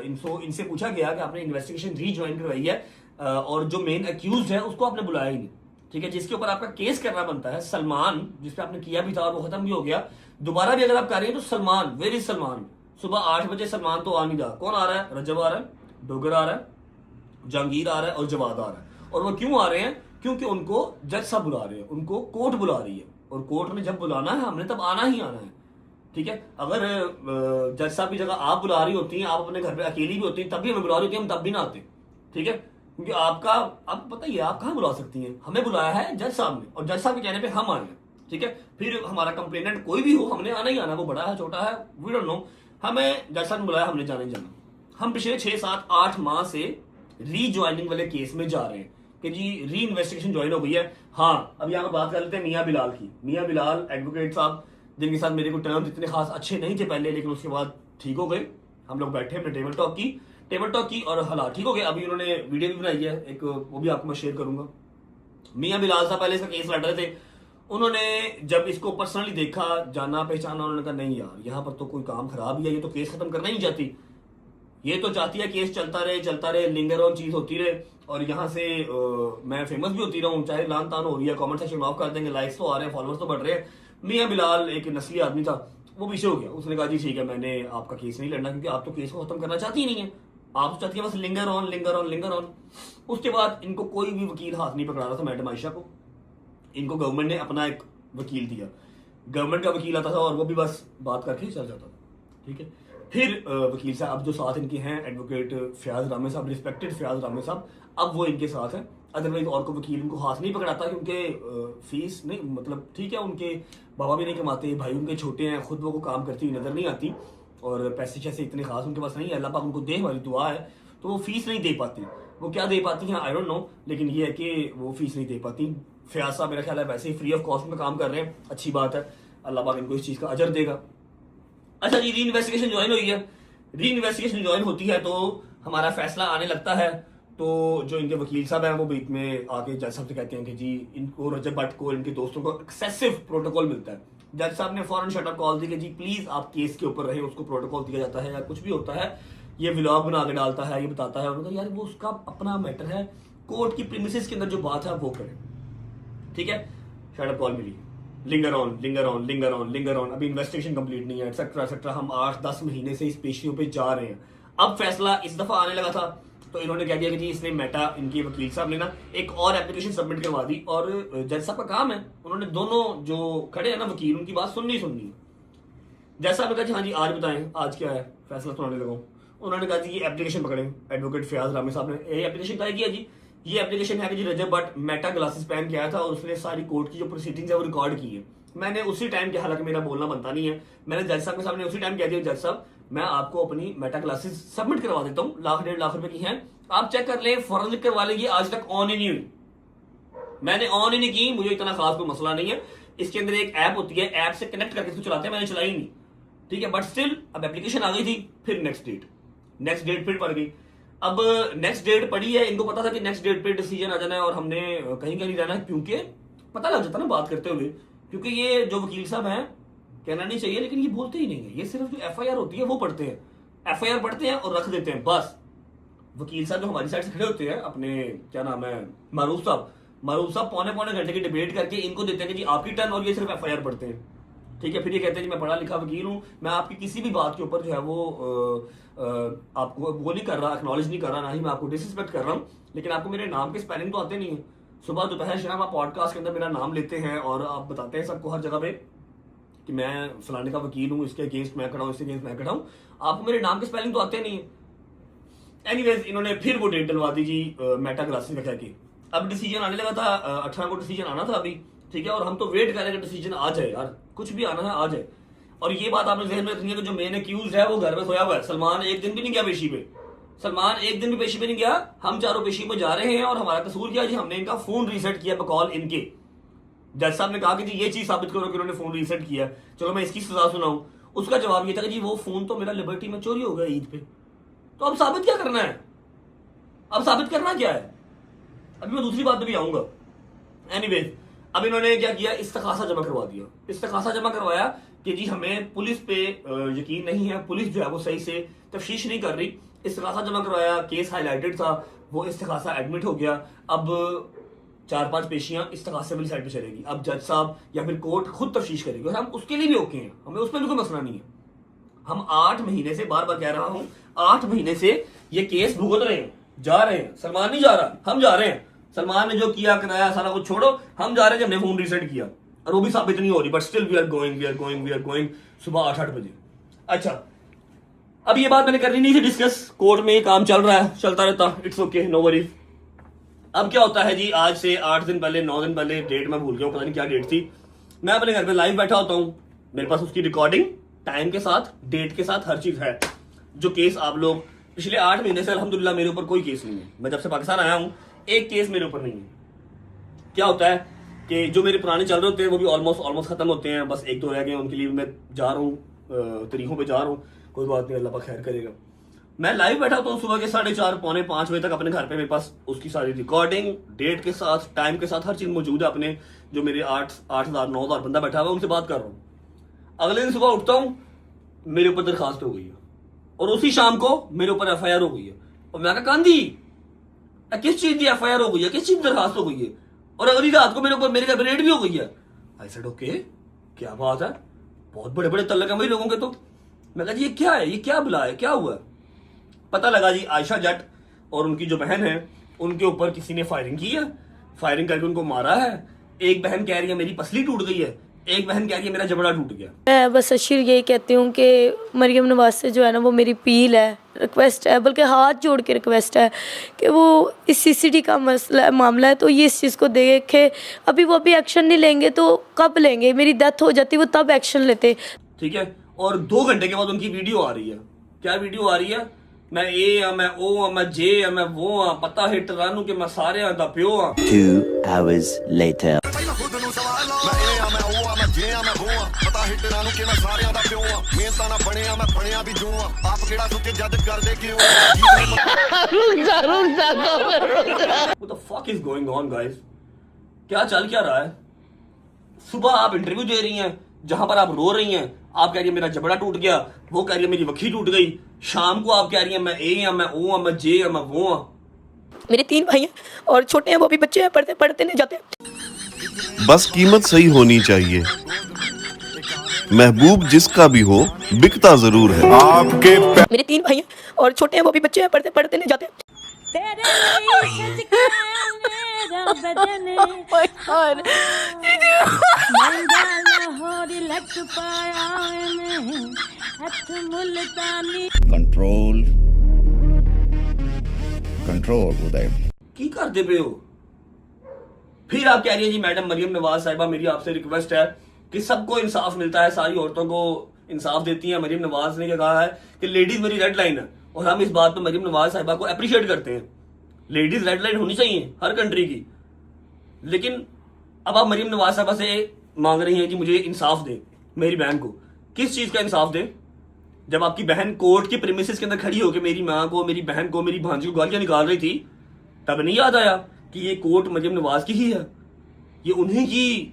इनसे पूछा गया कि आपने इन्वेस्टिगेशन रीज्वाइन करवाई है और जो मेन अक्यूज है उसको आपने बुलाया ही नहीं, ठीक है, जिसके ऊपर आपका केस करना बनता है सलमान, जिसपे आपने किया भी था और वो खत्म भी हो गया। दोबारा भी अगर आप कर रहे हैं तो सलमान, वेर इज सलमान? सुबह 8 बजे सलमान तो आ नहीं रहा, कौन आ रहा है? रजब आ रहा है, डोगर आ रहा है, जहांगीर आ रहा है और जवाद आ रहा है। और वो क्यों आ रहे हैं? क्योंकि उनको जज साहब बुला रहे हैं, उनको कोर्ट बुला रही है, और कोर्ट ने जब बुलाना है हमने तब आना ही आना है, ठीक है। अगर जज साहब की जगह आप बुला रही होती हैं, आप अपने घर पे अकेली भी होती हैं, तब भी हमें बुला रही होती है, हम तब भी ना आते, ठीक है। क्योंकि आपको पता ही है आप कहाँ बुला सकती हैं, हमें बुलाया है जज साहब ने, और जज साहब के कहने पे हम आए हैं, ठीक है। फिर हमारा कंप्लेनेंट कोई भी हो, हमने आना ही आना, वो बड़ा है छोटा है वी डोंट नो, हमें जज साहब ने बुलाया, हमने जाना ही जाना। हम पिछले 6-7-8 माह से रीज्वाइनिंग वाले केस में जा रहे हैं कि जी री इन्वेस्टिगेशन ज्वाइन हो गई है। हाँ, अब यहाँ पर बात कर लेते हैं मियाँ बिलाल की। मियाँ बिलाल एडवोकेट साहब, जिनके साथ मेरे को टर्म्स इतने खास अच्छे नहीं थे पहले, लेकिन उसके बाद ठीक हो गए। हम लोग बैठे, हमने टेबल टॉक की, टेबल टॉक की और हालात ठीक हो गए। अभी उन्होंने वीडियो भी बनाई है एक, वो भी आपको मैं शेयर करूंगा। मियां बिलाल साहब पहले इसका केस लड़ रहे थे, उन्होंने जब इसको पर्सनली देखा, जाना पहचाना, उन्होंने कहा नहीं यार यहाँ पर तो कोई काम खराब ही है, ये तो केस खत्म करना ही नहीं चाहती, ये तो चाहती है केस चलता रहे, लिंगर ऑन चीज होती रहे और यहाँ से मैं फेमस भी होती रहूँ, चाहे लान तान हो रही है, कमेंट सेक्शन ऑफ कर देंगे, लाइक्स तो आ रहे हैं, फॉलोअर्स तो बढ़ रहे हैं। मियां बिलाल एक नस्ली आदमी था, वो पीछे हो गया, उसने कहा जी ठीक है मैंने आपका केस नहीं लड़ना क्योंकि आप तो केस को खत्म करना चाहती ही नहीं है, आप तो चाहती है बस लिंगर ऑन। उसके बाद इनको कोई भी वकील हाथ नहीं पकड़ा रहा था मैडम आयशा को, इनको गवर्नमेंट ने अपना एक वकील दिया, गवर्नमेंट का वकील आता था और वो भी बस बात करके चल जाता था, ठीक है। फिर वकील साहब जो साथ इनके हैं एडवोकेट फयाज रामे साहब, रिस्पेक्टेड फयाज रामे साहब, अब वो इनके साथ हैं। अदरवाइज और कोई वकील इनको हाथ नहीं पकड़ाता क्योंकि फीस नहीं, मतलब ठीक है उनके बाबा भी नहीं कमाते, भाई उनके छोटे हैं, खुद वो काम करती हुई नजर नहीं आती और पैसे शैसे इतने खास उनके पास नहीं है, अल्लाह पाक उनको दे हमारी दुआ है, तो वो फीस नहीं दे पाती। वो क्या दे पाती हैं आई डोंट नो, लेकिन ये है कि वो फीस नहीं दे पाती। फयाज साहब मेरा ख्याल है वैसे ही फ्री ऑफ कॉस्ट में काम कर रहे हैं, अच्छी बात है, अल्लाह पाक इनको इस चीज का अजर देगा। अच्छा जी, री इन्वेस्टिगेशन ज्वाइन हुई है, री इन्वेस्टिगेशन ज्वाइन होती है तो हमारा फैसला आने लगता है, तो जो इनके वकील साहब हैं वो बीच में आके जज साहब से कहते हैं कि जी इनको रजब भट्ट को इनके दोस्तों को एक्सेसिव प्रोटोकॉल मिलता है। जज साहब ने फौरन शटर कॉल दी कि जी प्लीज आप केस के ऊपर रहे, उसको प्रोटोकॉल दिया जाता है या कुछ भी होता है, ये व्लॉग बना के डालता है, ये बताता है, उन्होंने कहा यार वो उसका अपना मैटर है, कोर्ट की प्रीमिसेस के अंदर जो बात है वो करें, ठीक है। शटर कॉल मिली, लिंगर ऑन, अभी इन्वेस्टिगेशन कंप्लीट नहीं है, एक्सेट्रा। हम 8-10 महीने से इस पेशियों पे जा रहे हैं। अब फैसला इस दफा आने लगा था तो इन्होंने कह दिया कि जी इसने मेटा, इनके वकील साहब ने ना एक और एप्लीकेशन सबमिट करवा दी और जज साहब का काम है, उन्होंने दोनों जो खड़े हैं ना वकील, उनकी बात सुननी। जज साहब ने कहा जी हाँ जी आज बताएं आज क्या है, फैसला सुनाने लगा। उन्होंने कहा जी ये एप्लीकेशन पकड़े, एडवोकेट फयाज रामे साहब ने ये एप्लीकेशन क्या किया जी, ये एप्लीकेशन है कि जी रजब भट्ट मेटा ग्लासेस पहन के आया था और उसने सारी कोर्ट की जो प्रोसीडिंग्स है वो रिकॉर्ड की है। मैंने उसी टाइम के, हालांकि मेरा बोलना बनता नहीं है, मैंने जज साहब के सामने उसी टाइम कह दिया जज साहब मैं आपको अपनी मेटा क्लासेस सबमिट करवा देता हूँ, 1.5 लाख रुपए की हैं, आप चेक कर लें, फॉरेंसिक करवा लेंगे, आज तक ऑन ही नहीं हुई, मैंने ऑन ही नहीं की, मुझे इतना खास कोई मसला नहीं है। इसके अंदर एक ऐप होती है, ऐप से कनेक्ट करके इसको चलाते हैं, मैंने चलाई नहीं, ठीक है, बट स्टिल अब एप्लीकेशन आ गई थी। फिर नेक्स्ट डेट फिर पड़ गई। अब नेक्स्ट डेट पड़ी है, इनको पता था कि नेक्स्ट डेट पे डिसीजन आ जाना है और हमने कहीं नहीं रहना है, क्योंकि पता लग जाता ना बात करते हुए, क्योंकि ये जो वकील साहब हैं, कहना नहीं चाहिए लेकिन ये बोलते ही नहीं है, ये सिर्फ जो FIR होती है वो पढ़ते हैं, FIR पढ़ते हैं और रख देते हैं बस। वकील साहब जो हमारी साइड से खड़े होते हैं, अपने क्या नाम है मारूफ साहब पौने घंटे की डिबेट करके इनको देते हैं कि जी आपकी टर्न, और ये सिर्फ FIR पढ़ते हैं, ठीक है। फिर ये कहते हैं कि मैं पढ़ा लिखा वकील हूं, मैं आपकी किसी भी बात के ऊपर जो है वो आपको वो नहीं कर रहा, एक्नॉलेज नहीं कर रहा, ना ही मैं आपको डिसरिस्पेक्ट कर रहा हूं, लेकिन आपको मेरे नाम के स्पेलिंग तो आते नहीं है। सुबह दोपहर शाम आप पॉडकास्ट के अंदर मेरा नाम लेते हैं और आप बताते हैं सबको हर जगह पे कि मैं फलाने का वकील हूं, इसके अगेंस्ट मैं खड़ा हूं, इसके अगेंस्ट मैं खड़ा हूं, आपको मेरे नाम के स्पेलिंग तो आते नहीं है। एनीवेज इन्होंने फिर वो डेट डलवा दी जी मेटा क्लासेस का कह के। अब डिसीजन आने लगा था, 18 को डिसीजन आना था अभी, ठीक है, और हम तो वेट कर रहे हैं कि डिसीजन आ जाए यार, कुछ भी आना है आ जाए। और ये बात आपने जहन में रखनी है कि जो मेन एक्यूज है वो घर में सोया हुआ है, सलमान एक दिन भी नहीं गया पेशी पे, सलमान एक दिन भी पेशी पे नहीं गया, हम चारों पेशी पे जा रहे हैं और हमारा कसूर क्या जी, हमने इनका फोन रीसेट किया बकॉल इनके। जज साहब ने कहा कि जी ये चीज साबित करो कि उन्होंने फोन रीसेट किया, चलो मैं इसकी सजा सुनाऊं। उसका जवाब ये था कि जी वो फोन तो मेरा लिबर्टी में चोरी हो गया ईद पे, तो अब साबित क्या करना है, अब साबित करना क्या है, अभी मैं दूसरी बात पे भी आऊंगा। एनीवेज अब इन्होंने क्या किया, इस्तखासा जमा करवा दिया, इस्तखासा जमा करवाया कि जी हमें पुलिस पे यकीन नहीं है, पुलिस जो है वो सही से तफ्तीश नहीं कर रही। इस्तखासा जमा करवाया, केस हाईलाइटेड था, वो इस्तखासा एडमिट हो गया। अब 4-5 पेशियां इस्तखासे वाली साइड पे चलेगी, अब जज साहब या फिर कोर्ट खुद तफ्तीश करेगी और हम उसके लिए भी ओके हैं, हमें उसमें भी कोई मसला नहीं है। हम 8 महीने से, बार बार कह रहा हूं, 8 महीने से ये केस भुगत रहे हैं, जा रहे हैं, सलमान नहीं जा रहा, हम जा रहे हैं। सलमान ने जो किया कराया सारा कुछ छोड़ो, हम जा रहे हैं, हमने फोन रीसेट किया और वो भी साबित नहीं हो रही, but still we are going सुबह 8 बजे। अच्छा अब ये बात मैंने करनी नहीं थी डिस्कस, कोर्ट में ये काम चल रहा है, चलता रहता, इट्स ओके, नो वरीज। अब क्या होता है जी, आज से 8 दिन पहले 9 दिन पहले, डेट मैं भूल गया हूँ, पता नहीं क्या डेट थी, मैं अपने घर पे लाइव बैठा होता हूँ, मेरे पास उसकी रिकॉर्डिंग टाइम के साथ, डेट के साथ, हर चीज है। जो केस आप लोग पिछले 8 महीने से अल्हम्दुलिल्लाह मेरे ऊपर कोई केस नहीं है, मैं जब से पाकिस्तान आया हूँ एक केस मेरे ऊपर नहीं है। क्या होता है कि जो मेरे पुराने चल रहे होते हैं वो भी ऑलमोस्ट खत्म होते हैं, बस 1-2 रह गए, उनके लिए मैं जा रहा हूँ, तरीकों पे जा रहा हूँ, कोई बात नहीं, अल्लाह पाक खैर करेगा। मैं लाइव बैठा तो सुबह के 4:30 पौने 5 बजे तक अपने घर पे, मेरे पास उसकी सारी रिकॉर्डिंग डेट के साथ टाइम के साथ हर चीज मौजूद है। अपने जो मेरे 8,000 9,000 बंदा बैठा हुआ उनसे बात कर रहा हूँ। अगले दिन सुबह उठता हूँ, मेरे ऊपर दरखास्त हो गई है और उसी शाम को मेरे ऊपर FIR हो गई है। और मैं कहा कांदी किस चीज की FIR हो गई है, किस चीज की दरखास्त हो गई है? और अगली रात को मेरे ऊपर मेरे घर पे रेड भी हो गई है। आई सेड ओके, क्या बात है, बहुत बड़े बड़े तल्लक हैं भाई लोगों के। तो मैं कहा जी ये क्या है, ये क्या बुला है, क्या हुआ है? पता लगा जी आयशा जट और उनकी जो बहन है उनके ऊपर किसी ने फायरिंग की है, फायरिंग करके उनको मारा है। एक बहन कह रही है मेरी पसली टूट गई है, एक बहन कह रही है मेरा जबड़ा टूट गया। मैं बस अशीर यही कहती हूँ कि मरियम नवाज से जो है ना वो मेरी अपील है, रिक्वेस्ट है, बल्कि हाथ जोड़ के रिक्वेस्ट है कि वो इस CCD का मामला है तो ये इस चीज़ को देखे। अभी वो अभी एक्शन नहीं लेंगे तो कब लेंगे? मेरी डेथ हो जाती वो तब एक्शन लेते। ठीक है, और 2 घंटे के बाद उनकी वीडियो आ रही है। क्या वीडियो आ रही है? मैं ए हाँ, मैं ओ हाँ, मैं जे हाँ, मैं वो हाँ, पता हिट रानू के मैं सारे हाँ दा प्यो हाँ। 2 hours later. What the fuck is going on guys? क्या चल क्या रहा है? सुबह आप इंटरव्यू दे रही हैं जहां पर आप रो रही हैं, आप कह रही है मेरा जबड़ा टूट गया, वो कह रही है मेरी वखी टूट गई। शाम को आप कह रही हैं मैं ए हाँ, मैं ओ हाँ, मैं जे हाँ, मैं वो हाँ। मेरे 3 भाई हैं और छोटे हैं, वो भी बच्चे हैं, पढ़ते पढ़ते नहीं जाते। बस कीमत सही होनी चाहिए, महबूब जिसका भी हो बिकता जरूर है। आपके मेरे 3 भाई हैं और छोटे हैं, वो भी बच्चे हैं, पढ़ते पढ़ते नहीं जाते। कंट्रोल कंट्रोल उदय की करते पे हो? फिर आप कह रही है जी मैडम मरियम नवाज साहिबा मेरी आपसे रिक्वेस्ट है कि सबको इंसाफ मिलता है, सारी औरतों को इंसाफ देती है। मरियम नवाज ने क्या कहा है कि लेडीज मेरी रेड लाइन है, और हम इस बात पर मरियम नवाज साहिबा को अप्रिशिएट करते हैं। लेडीज रेड लाइन होनी चाहिए हर कंट्री की। लेकिन अब आप मरियम नवाज साहिबा से मांग रही हैं कि मुझे इंसाफ दें, मेरी बहन को। किस चीज का इंसाफ दें? जब आपकी बहन कोर्ट की प्रीमिसेस के अंदर खड़ी होकर मेरी माँ को, मेरी बहन को, मेरी भांजी को गालियां निकाल रही थी, तब नहीं याद आया कि ये कोर्ट मरियम नवाज की ही है, ये उन्हीं की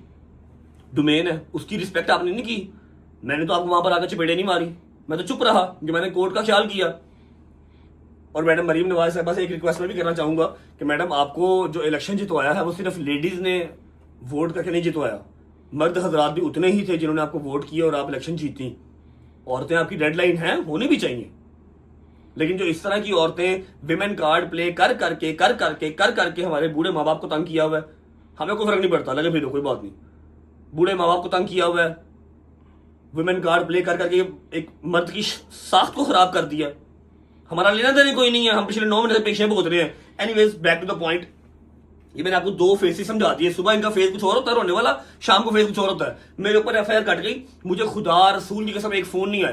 डोमेन है, उसकी रिस्पेक्ट आपने नहीं की। मैंने तो आपको वहां पर आकर चपेड़े नहीं मारी, मैं तो चुप रहा कि मैंने कोर्ट का ख्याल किया। और मैडम मरियम नवाज साहिबा से एक रिक्वेस्ट मैं भी करना चाहूंगा कि मैडम आपको जो इलेक्शन जितवाया है वो सिर्फ लेडीज ने वोट करके नहीं जितवाया, मर्द हजरात भी उतने ही थे जिन्होंने आपको वोट किया और आप इलेक्शन जीती। औरतें आपकी रेड लाइन हैं, होनी भी चाहिए। लेकिन जो इस तरह की औरतें विमेन कार्ड प्ले कर करके हमारे बूढ़े माँ बाप को तंग किया हुआ है, हमें कोई फर्क नहीं पड़ता, लगे फिर कोई बात नहीं। बूढ़े माँ बाप को तंग किया हुआ है, विमेन कार्ड प्ले कर करके एक मर्द की साख्त को खराब कर दिया। हमारा लेना देना कोई नहीं है, हम पिछले 9 मिनट से पेशे भुगत रहे हैं। Anyways back to the point. ये मैंने आपको 2 फेसेस समझा दिए। सुबह इनका फेस कुछ और होता है रोने वाला, शाम को फेस कुछ और होता है। मेरे ऊपर FIR कट गई, मुझे खुदा रसूल की कसम एक फोन नहीं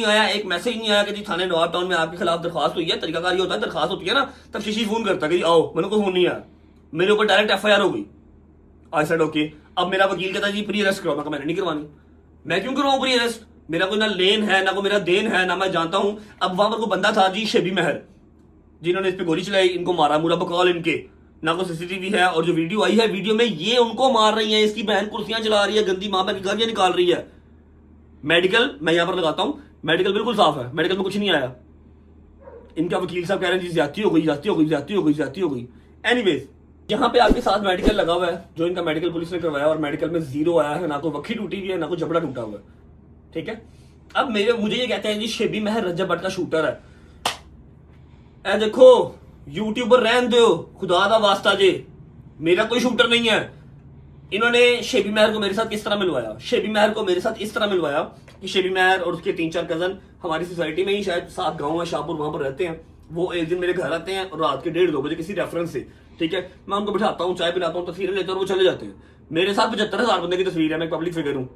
आया, एक मैसेज नहीं आया कि जी थाने नवाब टाउन में आपके खिलाफ दरखास्त हुई है। तरीकाकार ये होता है, दरखास्त होती है ना तब शीशी फोन करता है कि आओ, मैंने कोई फोन नहीं आया। मेरे ऊपर डायरेक्ट FIR हो गई। I said okay. अब मेरा वकील कहता है जी प्री अरेस्ट करो। मैंने नहीं करवानी। मैं क्यों करवाऊं प्री अरेस्ट? मेरा कोई ना लेन है, ना कोई मेरा देन है, ना मैं जानता हूं। अब वहां पर कोई बंदा था जी शेबी महर, जिन्होंने इस पे गोली चलाई, इनको मारा, मुरा बकौल इनके, ना कोई CCTV है। और जो वीडियो आई है, वीडियो में ये उनको मार रही है, इसकी बहन कुर्सियां चला रही है, गंदी मां की गालियां निकाल रही है। मेडिकल मैं यहां पर लगाता हूं, मेडिकल बिल्कुल साफ है, मेडिकल में कुछ नहीं आया। इनका वकील साहब कह रहे हैं जी ज्यादती हो गई। एनीवेज यहाँ पे आपके साथ मेडिकल लगा हुआ है, जो इनका मेडिकल पुलिस ने करवाया, और मेडिकल में 0 आया है, ना कोई वक्की टूटी हुई है, ना कोई जबड़ा टूटा हुआ है। ठीक है, अब मुझे ये कहते हैं जी शेबी महर रजब भट्ट का शूटर है। ए देखो यूट्यूबर रहन दो, खुदा दा वास्ता जे, मेरा कोई शूटर नहीं है। इन्होंने शेबी महर को मेरे साथ किस तरह मिलवाया? शेबी महर को मेरे साथ इस तरह मिलवाया कि शेबी महर और उसके 3-4 कजन हमारी सोसाइटी में ही, शायद 7 गांव है शाहपुर, वहां पर रहते हैं। वो एक दिन मेरे घर आते हैं और रात के 1:30-2 बजे किसी रेफरेंस से, ठीक है, मैं उनको बिठाता हूँ, चाय पिलाता हूँ, तस्वीरें लेते हैं और वो चले जाते हैं। मेरे साथ 75,000 बंदे की तस्वीर है, मैं पब्लिक फिगर हूँ।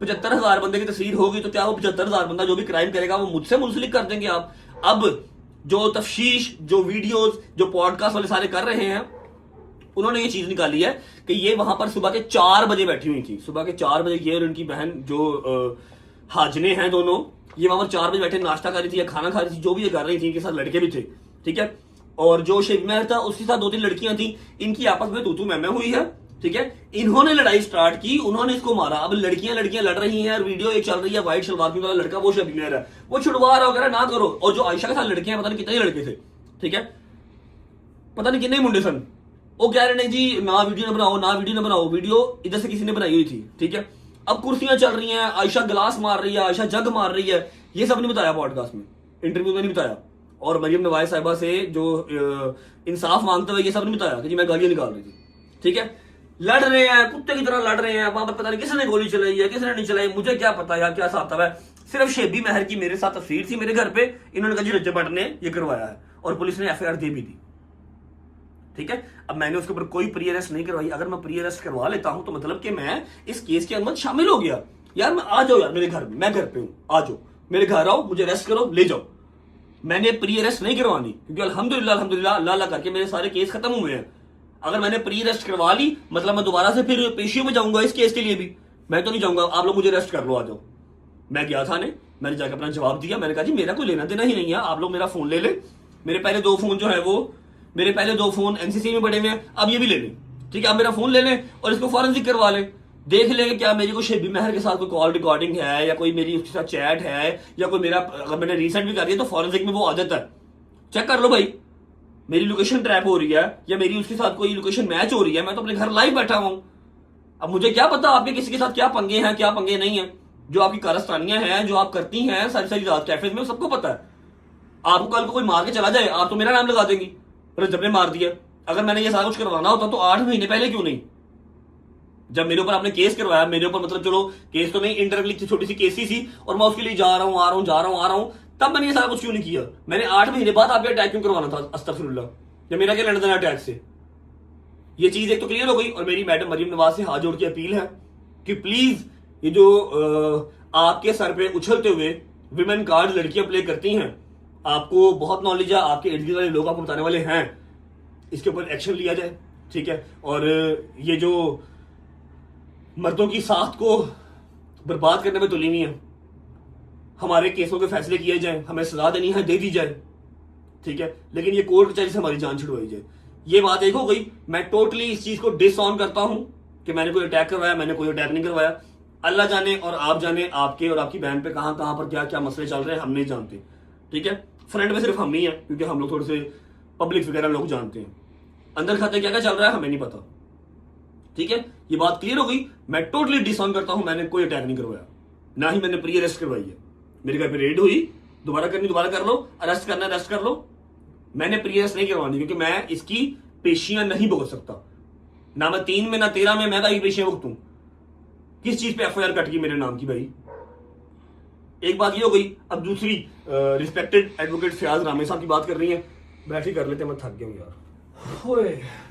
75,000 बंदे की तस्वीर होगी तो क्या वो 75,000 बंदा जो भी क्राइम करेगा वो मुझसे मुंसलिक कर देंगे आप? अब जो तफ्शीश, जो वीडियोस, जो पॉडकास्ट वाले सारे कर रहे हैं, उन्होंने ये चीज निकाली है कि ये वहां पर सुबह के 4 बजे बैठी हुई थी। सुबह के 4 बजे ये और उनकी बहन जो हाजने हैं दोनों, ये वहां पर 4 बजे बैठे नाश्ता कर रही थी या खाना खा रही थी, जो भी ये कर रही थी, इनके साथ लड़के भी थे, ठीक है। और जो शेबी महर था उसके साथ 2-3 लड़कियां थी, इनकी आपस में तू मैं हुई है, ठीक है। इन्होंने लड़ाई स्टार्ट की, उन्होंने इसको मारा। अब लड़कियां लड़ रही हैं, वीडियो एक चल रही है, व्हाइट सलवार में वाला लड़का वो शेबी महर है, वो छुड़वा रहा वगैरह ना करो। और जो आयशा के साथ लड़कियां, पता नहीं कितने लड़के थे, ठीक है, पता नहीं कितने मुंडे सन, वो कह रहे नहीं जी ना वीडियो ना बनाओ, वीडियो इधर से किसी ने बनाई हुई थी, ठीक है। अब कुर्सियां चल रही हैं, आयशा गिलास मार रही है, आयशा जग मार रही है, ये सब नहीं बताया पॉडकास्ट में, इंटरव्यू में नहीं बताया। और मरियम नवाज साहिबा से जो इंसाफ मांगते हुए ये सब नहीं बताया कि जी मैं गालियां निकाल रही थी, ठीक है। लड़ रहे हैं, कुत्ते की तरह लड़ रहे हैं, वहां पर पता नहीं किसने गोली चलाई है, किसने नहीं चलाई, मुझे क्या पता यार क्या हिसाब है। सिर्फ शेबी महर की मेरे साथ तस्वीर थी मेरे घर पे, इन्होंने कहा जी रज्जब भट्ट ने ये करवाया है, और पुलिस ने FIR दे भी दी, ठीक है। अब मैंने उसके ऊपर कोई प्री अरेस्ट नहीं करवाई। अगर मैं प्री अरेस्ट करवा लेता हूं तो मतलब कि मैं इस केस के अंदर शामिल हो गया। यार मैं आ जाओ यार मेरे घर में, मैं घर पे हूं, आ जाओ मेरे घर आओ, मुझे अरेस्ट करो, ले जाओ। मैंने प्री अरेस्ट नहीं करवानी, क्योंकि अल्हम्दुलिल्लाह अल्लाह करके मेरे सारे केस खत्म हुए हैं। अगर मैंने प्री अरेस्ट करवा ली मतलब मैं दोबारा से फिर पेशियों में जाऊंगा इस केस के लिए भी, मैं तो नहीं जाऊंगा। आप लोग मुझे अरेस्ट कर लो, आ जाओ। मैं गया था, मैंने जाकर अपना जवाब दिया, मैंने कहा जी मेरा कोई लेना देना ही नहीं है, आप लोग मेरा फोन ले ले। मेरे पहले 2 फोन जो है वो मेरे पहले 2 फोन NCC में पड़े हुए हैं, अब ये भी ले लें, ठीक है। आप मेरा फोन ले लें और इसको फॉरेंसिक करवा लें, देख लेंगे क्या मेरी कोई शेबी महर के साथ कोई कॉल रिकॉर्डिंग है या कोई मेरी उसके साथ चैट है या कोई मेरा, अगर मैंने रीसेंट भी कर दिया तो फॉरेंसिक में वो आदत है, चेक कर लो भाई मेरी लोकेशन ट्रैप हो रही है या मेरी उसके साथ कोई लोकेशन मैच हो रही है। मैं तो अपने घर लाइव बैठा हूं, अब मुझे क्या पता आपके किसी के साथ क्या पंगे हैं क्या पंगे नहीं है। जो आपकी कारस्तानियां हैं, जो आप करती हैं सारी रात कैफेज में, सबको पता है। आपको कल को कोई मार के चला जाए, आप तो मेरा नाम लगा देंगी, रज्जब ने मार दिया। अगर मैंने ये सारा कुछ करवाना होता तो 8 महीने पहले क्यों नहीं, जब मेरे ऊपर आपने केस करवाया, मेरे ऊपर मतलब चलो केस तो नहीं, इंटरव्यू छोटी सी केस ही थी और मैं उसके लिए जा रहा हूं आ रहा हूं, तब मैंने ये सारा कुछ क्यों नहीं किया। मैंने 8 महीने बाद आप अटैक क्यों करवाना था, अस्तगफिरुल्लाह, या मेरा क्या लेना देना अटैक से। ये चीज एक तो क्लियर हो गई। और मेरी मैडम मरियम नवाज से हाथ जोड़ के अपील है कि प्लीज ये जो आपके सर पे उछलते हुए विमेन कार्ड लड़कियां प्ले करती हैं, आपको बहुत नॉलेज है, आपके इर्द गिर्द वाले लोग आपको बताने वाले हैं, इसके ऊपर एक्शन लिया जाए, ठीक है। और ये जो मर्दों की साख को बर्बाद करने में तुली नहीं है, हमारे केसों के फैसले किए जाएं, हमें सजा देनी है दे दी जाए, ठीक है। लेकिन ये कोर्ट कचहरी से हमारी जान छुड़वाई जाए। ये बात एक हो गई। मैं टोटली इस चीज को डिसऑन करता हूं कि मैंने कोई अटैक करवाया, मैंने कोई अटैक नहीं करवाया। अल्लाह जाने और आप जाने आपके और आपकी बहन पे कहां पर क्या क्या मसले चल रहे हैं, हम नहीं जानते, ठीक है। फ्रंट में सिर्फ हम ही है क्योंकि हम लोग थोड़े से पब्लिक फिगर लोग जानते हैं, अंदर खाते क्या क्या चल रहा है हमें नहीं पता, ठीक है। ये बात क्लियर हो गई। मैं टोटली डिसऑन करता हूं, मैंने कोई अटैक नहीं करवाया, ना ही मैंने प्री अरेस्ट करवाई है। मेरे घर पे रेड हुई, दोबारा करनी दोबारा कर लो, अरेस्ट करना अरेस्ट कर लो, मैंने प्री अरेस्ट नहीं करवानी क्योंकि मैं इसकी पेशियां नहीं भुगत सकता, ना मैं 3 में ना 13 में मैं भाई पेशियां भुगतूं। किस चीज पे FIR कट गई मेरे नाम की भाई, एक बात ये हो गई। अब दूसरी, रिस्पेक्टेड एडवोकेट फयाज रामे साहब की बात कर रही है, बैठ ही कर लेते, मैं थक गया हूं यार। ओए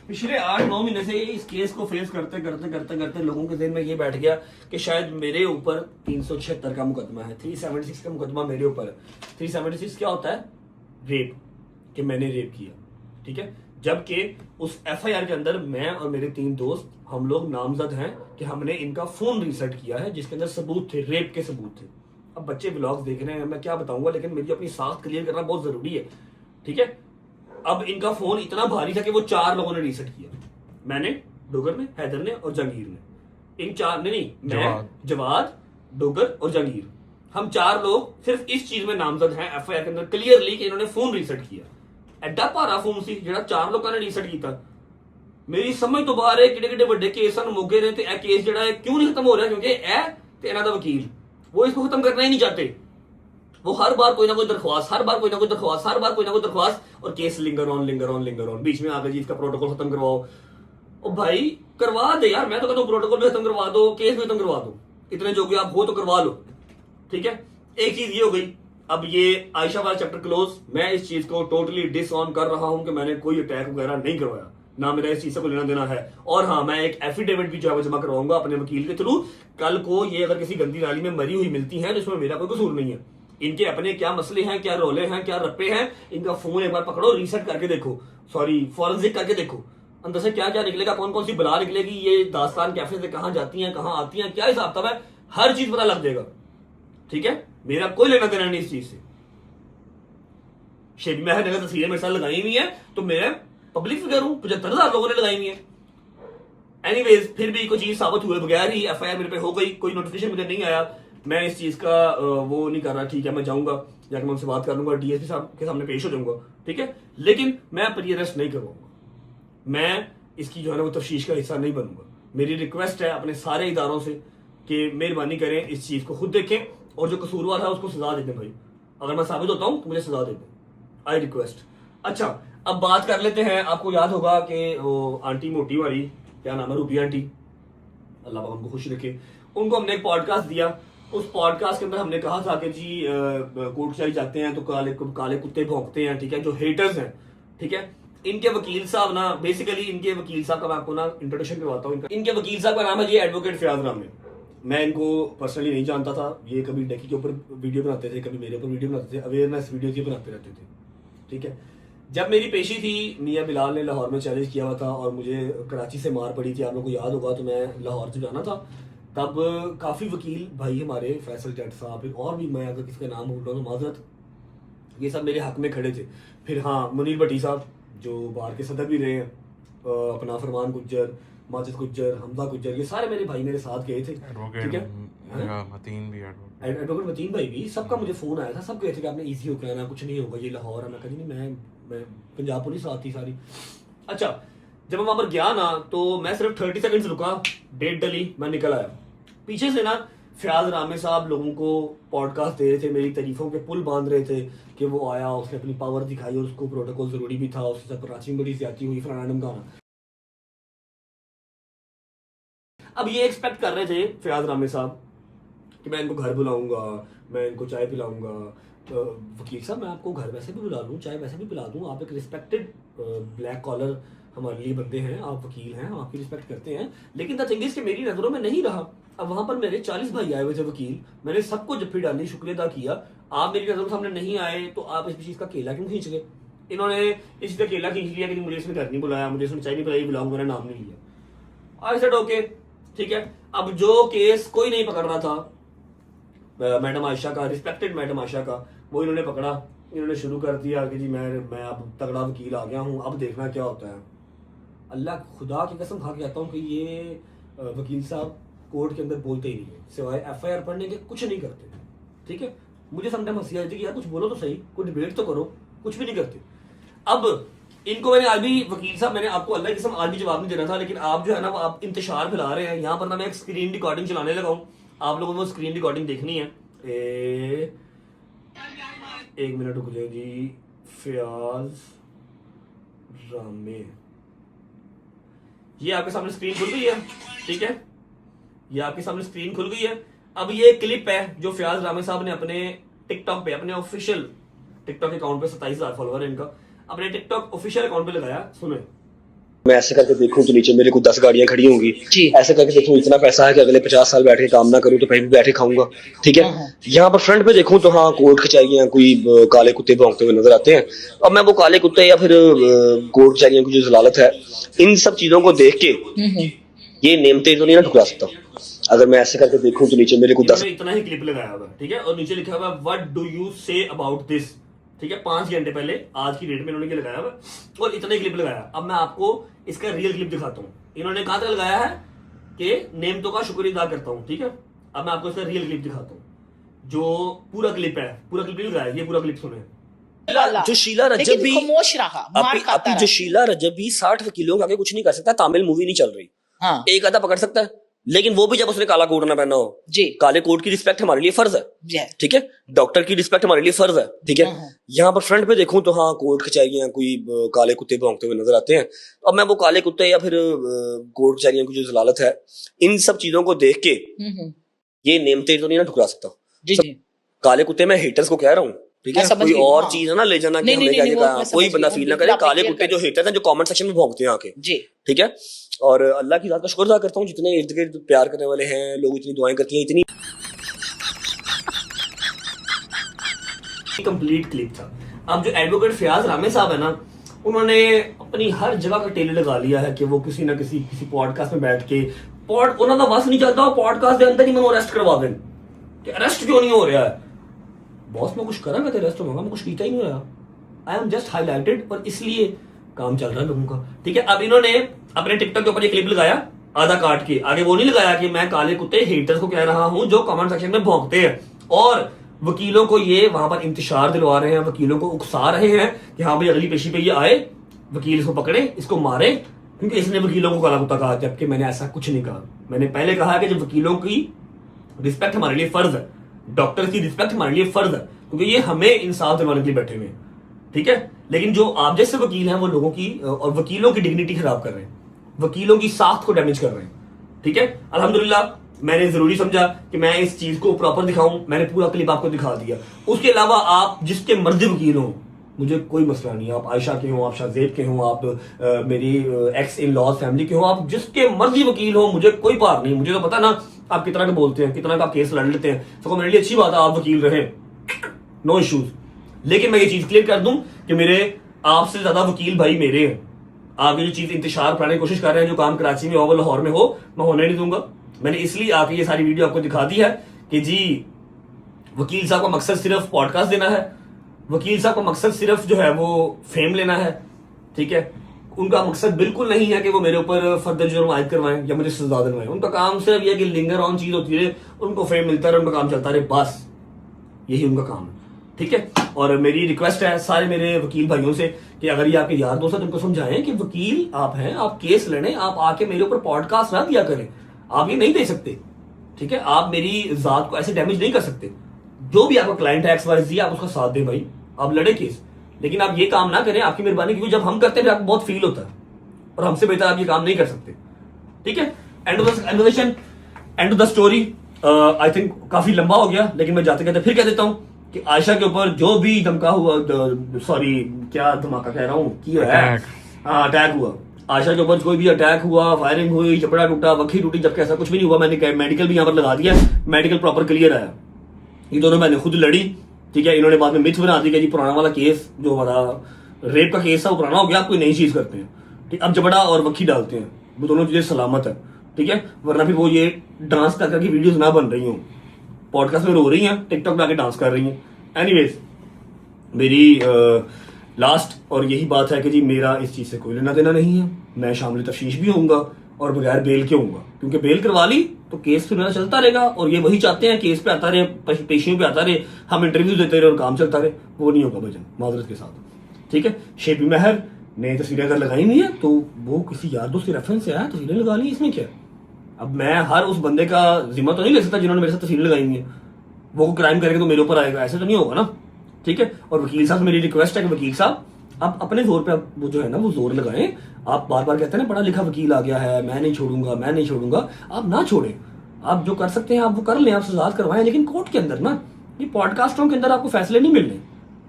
पिछले 8-9 महीने से इस केस को फेस करते करते लोगों के दिल में ये बैठ गया कि शायद मेरे ऊपर 376 का मुकदमा है, 376 का मुकदमा मेरे ऊपर है। 376 क्या होता है, रेप, कि मैंने रेप किया, ठीक है। जबकि उस FIR के अंदर मैं और मेरे 3 दोस्त हम लोग नामजद हैं कि हमने इनका फोन रीसेट किया है जिसके अंदर सबूत थे, रेप के सबूत थे। अब बच्चे ब्लॉग्स देख रहे हैं, मैं क्या बताऊंगा, लेकिन मेरी अपनी साख क्लियर करना बहुत जरूरी है, ठीक है। अब इनका फोन इतना भारी था कि वो 4 लोगों ने रीसेट किया, मैंने, डोगर ने, हैदर ने और जहांगीर ने। इन 4 ने नहीं, मैं, जवाद, डोगर और जहांगीर, हम 4 लोग सिर्फ इस चीज में नामजद हैं FIR के अंदर क्लियरली कि इन्होंने फोन रीसेट किया। एडा भारा फोन सी जो 4 लोगों ने रीसेट किया। मेरी समझ तो बाहर है किडे बड़े केस मोगे ने, केस जो क्यों नहीं खत्म हो रहा, क्योंकि इन्हों का वकील वो इसको खत्म करना ही नहीं चाहते। वो हर बार कोई ना कोई दरख्वास्त, हर बार कोई ना कोई दरख्वास्त, और केस लिंगर ऑन। बीच में आकर जी इसका प्रोटोकॉल खत्म करवाओ। ओ भाई करवा दे यार, मैं तो कहता हूं प्रोटोकॉल भी खत्म करवा दो, केस भी खत्म करवा दो, इतने जो भी आप हो तो करवा लो, ठीक है। एक चीज ये हो गई। अब ये आयशा वाला चैप्टर क्लोज। मैं इस चीज को टोटली डिसऑन कर रहा हूं कि मैंने कोई अटैक वगैरह नहीं करवाया, ना मेरा इस चीज से कोई लेना देना है। और हाँ, मैं एक एफिडेविट भी जो है जमा करवाऊंगा अपने वकील के थ्रू। कल को ये अगर किसी गंदी नाली में मरी हुई मिलती है तो इसमें मेरा कोई कसूर नहीं है। इनके अपने क्या मसले हैं, क्या रोले हैं, क्या रप्पे हैं, इनका फोन एक बार पकड़ो, रीसेट करके देखो, सॉरी फॉरेंसिक करके देखो, अंदर से क्या क्या निकलेगा, कौन कौन सी बला निकलेगी, ये दास्तान कैफे से कहाँ जाती हैं, कहाँ आती हैं, क्या हिसाब था, हर चीज पता लग जाएगा। ठीक है, मेरा कोई लेना देना नहीं इस चीज से। शेबी महर अगर तस्वीरें मेरे साथ लगाई हुई है तो मैं पब्लिक फिगर हूं, 75,000 लोगों ने लगाई हुई है। एनीवेज, फिर भी कोई चीज साबित हुए बगैर ही एफआईआर मेरे पे हो गई, कोई नोटिफिकेशन मुझे नहीं आया, मैं इस चीज का वो नहीं कर रहा। ठीक है, मैं जाऊंगा, जाकर मैं उनसे बात कर लूंगा, डीएसपी साहब के सामने पेश हो जाऊंगा, ठीक है, लेकिन मैं प्री अरेस्ट नहीं करवाऊंगा, मैं इसकी जो है ना वो तफ्तीश का हिस्सा नहीं बनूंगा। मेरी रिक्वेस्ट है अपने सारे इदारों से कि मेहरबानी करें, इस चीज को खुद देखें और जो कसूरवार है उसको सजा दे दें भाई। अगर मैं साबित होता हूं तो मुझे सजा दे दें, आई रिक्वेस्ट। अच्छा, अब बात कर लेते हैं। आपको याद होगा कि वो आंटी मोटी वाली, क्या नाम है, रूबी आंटी, अल्लाह पाक उनको खुश रखे, उनको हमने एक पॉडकास्ट दिया। उस पॉडकास्ट के अंदर हमने कहा था कि जी कोर्ट चाई जाते हैं तो काले कुत्ते भौंकते हैं, ठीक है, जो हेटर्स हैं, ठीक है। इनके वकील साहब ना, बेसिकली इनके वकील साहब का मैं आपको ना इंट्रोडक्शन करवाता हूँ। इनके वकील साहब का नाम है जी एडवोकेट फयाज रामे। मैं इनको पर्सनली नहीं जानता था, ये कभी डेकी के ऊपर वीडियो बनाते थे, कभी मेरे ऊपर वीडियो बनाते थे, अवेयरनेस वीडियो ये बनाते रहते थे, ठीक है। जब मेरी पेशी थी, मियां बिलाल ने लाहौर में चैलेंज किया हुआ था और मुझे कराची से मार पड़ी थी, आप लोगों को याद होगा, तो मैं लाहौर से जाना था। तब काफ़ी वकील भाई हमारे, फैसल जट साहब और भी, मैं अगर किसी का नाम भूल रहा हूँ तो माजरत, ये सब मेरे हक में खड़े थे। फिर हाँ, मुनीर भट्टी साहब जो बार के सदर भी रहे हैं, अपना फरमान गुज्जर, माजिद गुज्जर, हमजा गुज्जर, ये सारे मेरे भाई मेरे साथ गए थे, ठीक है। एडवोकेट मतीन भाई भी, सबका मुझे फोन आया था, सब कहे थे कि आपने इजी होकर आना, कुछ नहीं होगा, ये लाहौर है। मैं कहा नहीं, मैं पंजाब पुलिस आती सारी। अच्छा, जब मैं वहां पर गया ना तो मैं सिर्फ 30 सेकंड्स रुका, डेट डली, मैं निकल आया। पीछे से ना फयाज रामे साहब लोगों को पॉडकास्ट दे रहे थे, मेरी तारीफों के पुल बांध रहे थे कि वो आया, उसने अपनी पावर दिखाई और उसको प्रोटोकॉल जरूरी भी था, उसके साथ कराची में बड़ी ज्यादती हुई, फलाना ढमकाना। अब ये एक्सपेक्ट कर रहे थे फयाज रामे साहब कि मैं इनको घर बुलाऊंगा, मैं इनको चाय पिलाऊंगा। वकील साहब, मैं आपको घर वैसे भी बुला लूँ, चाय वैसे भी पिला दूँ, आप एक रिस्पेक्टेड ब्लैक कॉलर हमारे लिए बंदे हैं, आप वकील हैं, हम आपकी रिस्पेक्ट करते हैं। लेकिन द थिंग इज कि मेरी नज़रों में नहीं रहा। अब वहां पर मेरे 40 भाई आए हुए थे वकील, मैंने सबको जफ्फी डाली, शुक्रिया अदा किया। आप मेरी नज़रों सामने नहीं आए तो आप इस चीज़ का केला क्यों खींच गए? इन्होंने इस चीज़ का केला खींच लिया कि मुझे इसने घर नहीं बुलाया, मुझे इसने चाय नहीं पिलाई, बुलाऊंगा, मैंने नाम नहीं लिया। आई सेड ओके, ठीक है। अब जो केस कोई नहीं पकड़ रहा था, मैडम आयशा का, रिस्पेक्टेड मैडम आयशा का, वो इन्होंने पकड़ा। इन्होंने शुरू कर दिया कि जी मैं अब तगड़ा वकील आ गया हूँ, अब देखना क्या होता है। अल्लाह खुदा की कसम खा के कहता हूँ कि ये वकील साहब कोर्ट के अंदर बोलते ही नहीं है, सिवाय एफआईआर पढ़ने के कुछ नहीं करते, ठीक है। मुझे समटाइम हंसी आती है कि यार कुछ बोलो तो सही, कोई डिबेट तो करो, कुछ भी नहीं करते। अब इनको मैंने आज भी, वकील साहब, मैंने आपको अल्लाह की कसम आज भी जवाब नहीं देना था, लेकिन आप जो है ना वो आप इंतशार फैला रहे हैं। यहाँ पर ना मैं एक स्क्रीन रिकॉर्डिंग चलाने लगा हूँ, आप लोगों को वो स्क्रीन रिकॉर्डिंग देखनी है। एक मिनट रुक जाए जी। फयाज रामे, ये आपके सामने स्क्रीन खुल गई है, ठीक है, ये आपके सामने स्क्रीन खुल गई है। अब ये क्लिप है जो फयाज रामे साहब ने अपने टिकटॉक पे, अपने ऑफिशियल टिकटॉक अकाउंट पे, 27,000 फॉलोअर है इनका, अपने टिकटॉक ऑफिशियल अकाउंट पे लगाया। सुने, मैं ऐसे करके देखूं तो नीचे मेरे को 10 गाड़ियां खड़ी होंगी, ऐसे करके देखूं इतना पैसा है कि अगले 50 साल बैठ के काम ना करूं तो कहीं भी बैठे खाऊंगा, ठीक है। यहाँ पर फ्रंट पे देखूं तो हाँ, कोर्ट कचहरियां, कोई काले कुत्ते भौंकते हुए नजर आते हैं। अब मैं वो काले कुत्ते या फिर कोर्ट कचहरियों की जो जलालत है, इन सब चीजों को देख के ये नेमते तो नहीं ना ठुकरा सकता। अगर मैं ऐसे करके देखूं तो नीचे मेरे को 10, इतना ही क्लिप लगाया हुआ, ठीक है, और नीचे लिखा हुआ what do you say about this, ठीक है। 5 घंटे पहले आज की डेट में इन्होंने लगाया हुआ और इतने क्लिप लगाया। अब मैं आपको इसका रियल क्लिप दिखाता हूँ। इन्होंने कहा था लगाया है कि नेमतों का शुक्र अदा करता हूँ, ठीक है। अब मैं आपको इसका रियल क्लिप दिखाता हूँ, जो पूरा क्लिप है, पूरा क्लिप नहीं लगाया, ये पूरा क्लिप सुने। जो शीला रजब भी खामोश रहा, मार खाता जो शीला रजब भी 60 वकीलों के आगे कुछ नहीं कर सकता। तमिल मूवी नहीं चल रही, हाँ। एक आधा पकड़ सकता है, लेकिन वो भी जब उसने काला कोट ना पहना हो जी, काले कोट की रिस्पेक्ट हमारे लिए फर्ज है, ठीक है। डॉक्टर की रिस्पेक्ट हमारे लिए फर्ज है, ठीक है। यहाँ पर फ्रंट पे देखूं तो हाँ, कोर्ट कचहरियां, कोई काले कुत्ते भौंकते हुए नजर आते हैं। अब मैं वो काले कुत्ते या फिर कोर्ट कचहरियों की जो जलालत है, इन सब चीजों को देख के ये नेमते तो नहीं ना ठुकरा सकता। काले कुत्ते मैं हेटर्स को कह रहा हूँ, ठीक है। कोई और चीज है ना ले जाना कि हमने क्या कहा, कोई बंदा फील ना करे। काले कुत्ते जो हेटर्स हैं, जो कमेंट सेक्शन में भौंकते हैं आके, ठीक है। और अल्लाह की ज़ात का शुक्र अदा करता हूँ, जितने इर्द गिर्द प्यार करने वाले हैं लोग, इतनी दुआएं करती हैं, इतनी कंप्लीट क्लिप था। अब जो एडवोकेट फयाज रामे साहब है ना, उन्होंने अपनी हर जगह का टेले लगा लिया है कि वो किसी ना किसी पॉडकास्ट में बैठ के उन्होंने बस नहीं चलता, पॉडकास्ट के अंदर ही मैं अरेस्ट करवा दें। कि अरेस्ट क्यों नहीं हो रहा है। बॉस मैं कुछ करा, मैं अरेस्ट होगा, मैं कुछ कीता ही नहीं रहा, आई एम जस्ट हाईलाइटेड, और इसलिए काम चल रहा है लोगों का। ठीक है, अब इन्होंने अपने टिकटॉक के ऊपर ये क्लिप लगाया आधा काट के, आगे वो नहीं लगाया कि मैं काले कुत्ते हेटर्स को कह रहा हूं जो कमेंट सेक्शन में भौंकते हैं, और वकीलों को ये वहां पर इंतशार दिलवा रहे हैं, वकीलों को उकसा रहे हैं कि हाँ भाई अगली पेशी पे ये आए, वकील इसको पकड़े, इसको मारे, क्योंकि इसने वकीलों को काला कुत्ता कहा, जबकि मैंने ऐसा कुछ नहीं कहा। मैंने पहले कहा कि जब वकीलों की रिस्पेक्ट हमारे लिए फर्ज है, डॉक्टर की रिस्पेक्ट हमारे लिए फर्ज है, क्योंकि ये हमें इंसाफ दिलवाने के लिए बैठे हुए हैं। ठीक है, लेकिन जो आप जैसे वकील हैं वो लोगों की और वकीलों की डिग्निटी खराब कर रहे हैं, वकीलों की साख्त को डैमेज कर रहे हैं। ठीक है, अल्हम्दुलिल्लाह मैंने जरूरी समझा कि मैं इस चीज को प्रॉपर दिखाऊं, मैंने पूरा क्लिप आपको दिखा दिया। उसके अलावा आप जिसके मर्जी वकील हो, मुझे कोई मसला नहीं, आप आयशा के हो, आप शाहजेब के हो, आप मेरी एक्स इन लॉज फैमिली के हो, आप जिसके मर्जी वकील हो, मुझे कोई पार नहीं। मुझे तो पता ना आप कितना का बोलते हैं, कितना का आप केस लड़ लेते हैं, तो मेरे लिए अच्छी बात है आप वकील रहे, नो इश्यूज। लेकिन मैं ये चीज क्लियर कर दूं कि मेरे आपसे ज्यादा वकील भाई मेरे हैं। आप ये जो चीज इंतशार कराने की कोशिश कर रहे हैं, जो काम कराची में हो, लाहौर में हो, मैं होने नहीं दूंगा। मैंने इसलिए आके ये सारी वीडियो आपको दिखा दी है कि जी वकील साहब का मकसद सिर्फ पॉडकास्ट देना है, वकील साहब का मकसद सिर्फ जो है वो फेम लेना है। ठीक है, उनका मकसद बिल्कुल नहीं है कि वो मेरे ऊपर फर्दर जुर्म आयद करवाएं या मुझे सजा दिलवाएं। उनका काम सिर्फ ये कि लिंगर ऑन चीज होती है, उनको फेम मिलता रहे, उनका काम चलता रहे, बस यही उनका काम है। ठीक है, और मेरी रिक्वेस्ट है सारे मेरे वकील भाइयों से कि अगर ये आपके यार दोस्त हैं तो उनको समझाएं कि वकील आप हैं, आप केस लड़ें, आप आके मेरे ऊपर पॉडकास्ट ना दिया करें, आप ये नहीं दे सकते। ठीक है, आप मेरी जात को ऐसे डैमेज नहीं कर सकते। जो भी आपका क्लाइंट है XYZ, आप उसका साथ दें भाई, आप लड़े केस, लेकिन आप ये काम ना करें, आपकी मेहरबानी, क्योंकि जब हम करते हैं आपको बहुत फील होता है, और हमसे बेहतर आप ये काम नहीं कर सकते। ठीक है, end of the conversation, end of the story. I think काफी लंबा हो गया, लेकिन मैं जाते कहते फिर कह देता हूँ कि आयशा के ऊपर जो भी धमका हुआ, सॉरी क्या धमाका कह रहा हूँ, अटैक हुआ, आयशा के ऊपर कोई भी अटैक हुआ, फायरिंग हुई, चपड़ा टूटा, वक्की टूटी, जबकि ऐसा कुछ भी नहीं हुआ। मैंने मेडिकल भी यहाँ पर लगा दिया, मेडिकल प्रॉपर क्लियर आया। ये दोनों मैंने खुद लड़ी। ठीक है, इन्होंने बाद में मिथ बना दी कि जी पुराना वाला केस जो हमारा रेप का केस था वो पुराना हो गया, आप कोई नई चीज करते हैं। ठीक, अब जबड़ा और वक्की डालते हैं, वो दोनों चीजें सलामत है। ठीक है, वरना फिर वो ये डांस कर करके वीडियोस ना बन रही हूँ, पॉडकास्ट में रो रही हैं, टिकटॉक पे आके डांस कर रही हैं। एनीवेज, मेरी लास्ट और यही बात है कि जी मेरा इस चीज से कोई लेना देना नहीं है। मैं शामिल तफ्तीश भी होऊंगा और बगैर बेल के होऊंगा, क्योंकि बेल करवा ली तो केस फिर मेरा चलता रहेगा, और ये वही चाहते हैं केस पे आता रहे, पेशियों पे आता रहे, हम इंटरव्यू देते रहे और काम चलता रहे। वो नहीं होगा भजन, माजरत के साथ। ठीक है, शेबी महर ने तस्वीरें अगर लगाई हुई है तो वो किसी यार दोस्त के रेफरेंस से आया, तस्वीरें लगा ली, इसमें क्या। अब मैं हर उस बंदे का जिम्मा तो नहीं ले सकता जिन्होंने मेरे साथ तस्वीरें लगाई हुई है, वो क्राइम करेंगे तो मेरे ऊपर आएगा, ऐसे तो नहीं होगा ना। ठीक है, और वकील साहब से मेरी रिक्वेस्ट है कि वकील साहब आप अपने जोर पे आप वो जो है ना वो जोर लगाएं। आप बार बार कहते हैं ना पढ़ा लिखा वकील आ गया है, मैं नहीं छोड़ूंगा, मैं नहीं छोड़ूंगा, आप ना छोड़ें। आप जो कर सकते हैं आप वो कर लें, आप सजा करवाएं, लेकिन कोर्ट के अंदर ना, ये पॉडकास्टों के अंदर आपको फैसले नहीं मिलने।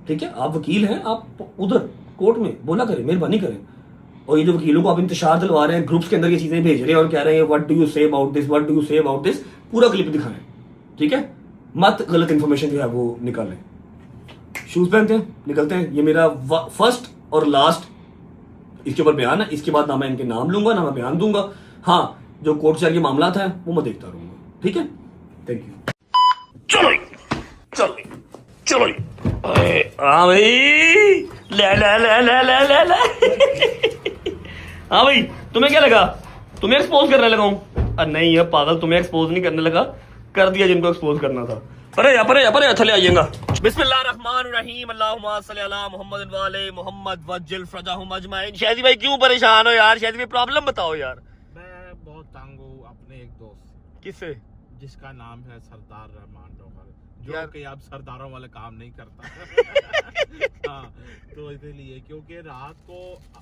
ठीक है, आप वकील हैं, आप उधर कोर्ट में बोला करें, मेहरबानी करें। और ये जो वकीलों को आप इंतशार दिलवा रहे हैं, ग्रुप्स के अंदर ये चीजें भेज रहे हैं और कह रहे हैं what do you say about this, what do you say about this, पूरा क्लिप दिखाएं। ठीक है, मत गलत इंफॉर्मेशन जो है वो निकालें। शूज पहनते हैं, निकलते हैं। ये मेरा फर्स्ट और लास्ट इसके ऊपर बयान है। इसके बाद ना मैं इनके नाम लूंगा ना मैं बयान दूंगा। हाँ, जो कोर्ट से मामला है वो मैं देखता रहूंगा। ठीक है, थैंक यू। चलो चलो चलो, हाँ भाई, ले ले ले ले ले ले ले। हाँ भाई, तुम्हें क्या लगा तुम्हें एक्सपोज करने लगा हूं? अरे नहीं है पागल, तुम्हें एक्सपोज नहीं करने लगा, कर दिया जिनको एक्सपोज करना था। परे थले आइएगा। बिस्मिल्लाहिर्रहमानिर्रहीम, अल्लाहुम्मा सल्ली अला मुहम्मद व आले मुहम्मद वज्जिल फरजाहुम अजमाइन। शादी भाई क्यों परेशान हो यार? शादी भाई प्रॉब्लम बताओ यार। मैं बहुत तंग हूँ अपने एक दोस्त किससे? जिसका नाम है सरदार रहमान डोगर, जो यार। कि अब सरदारों वाले काम नहीं करता। हाँ, तो इसलिए क्योंकि रात को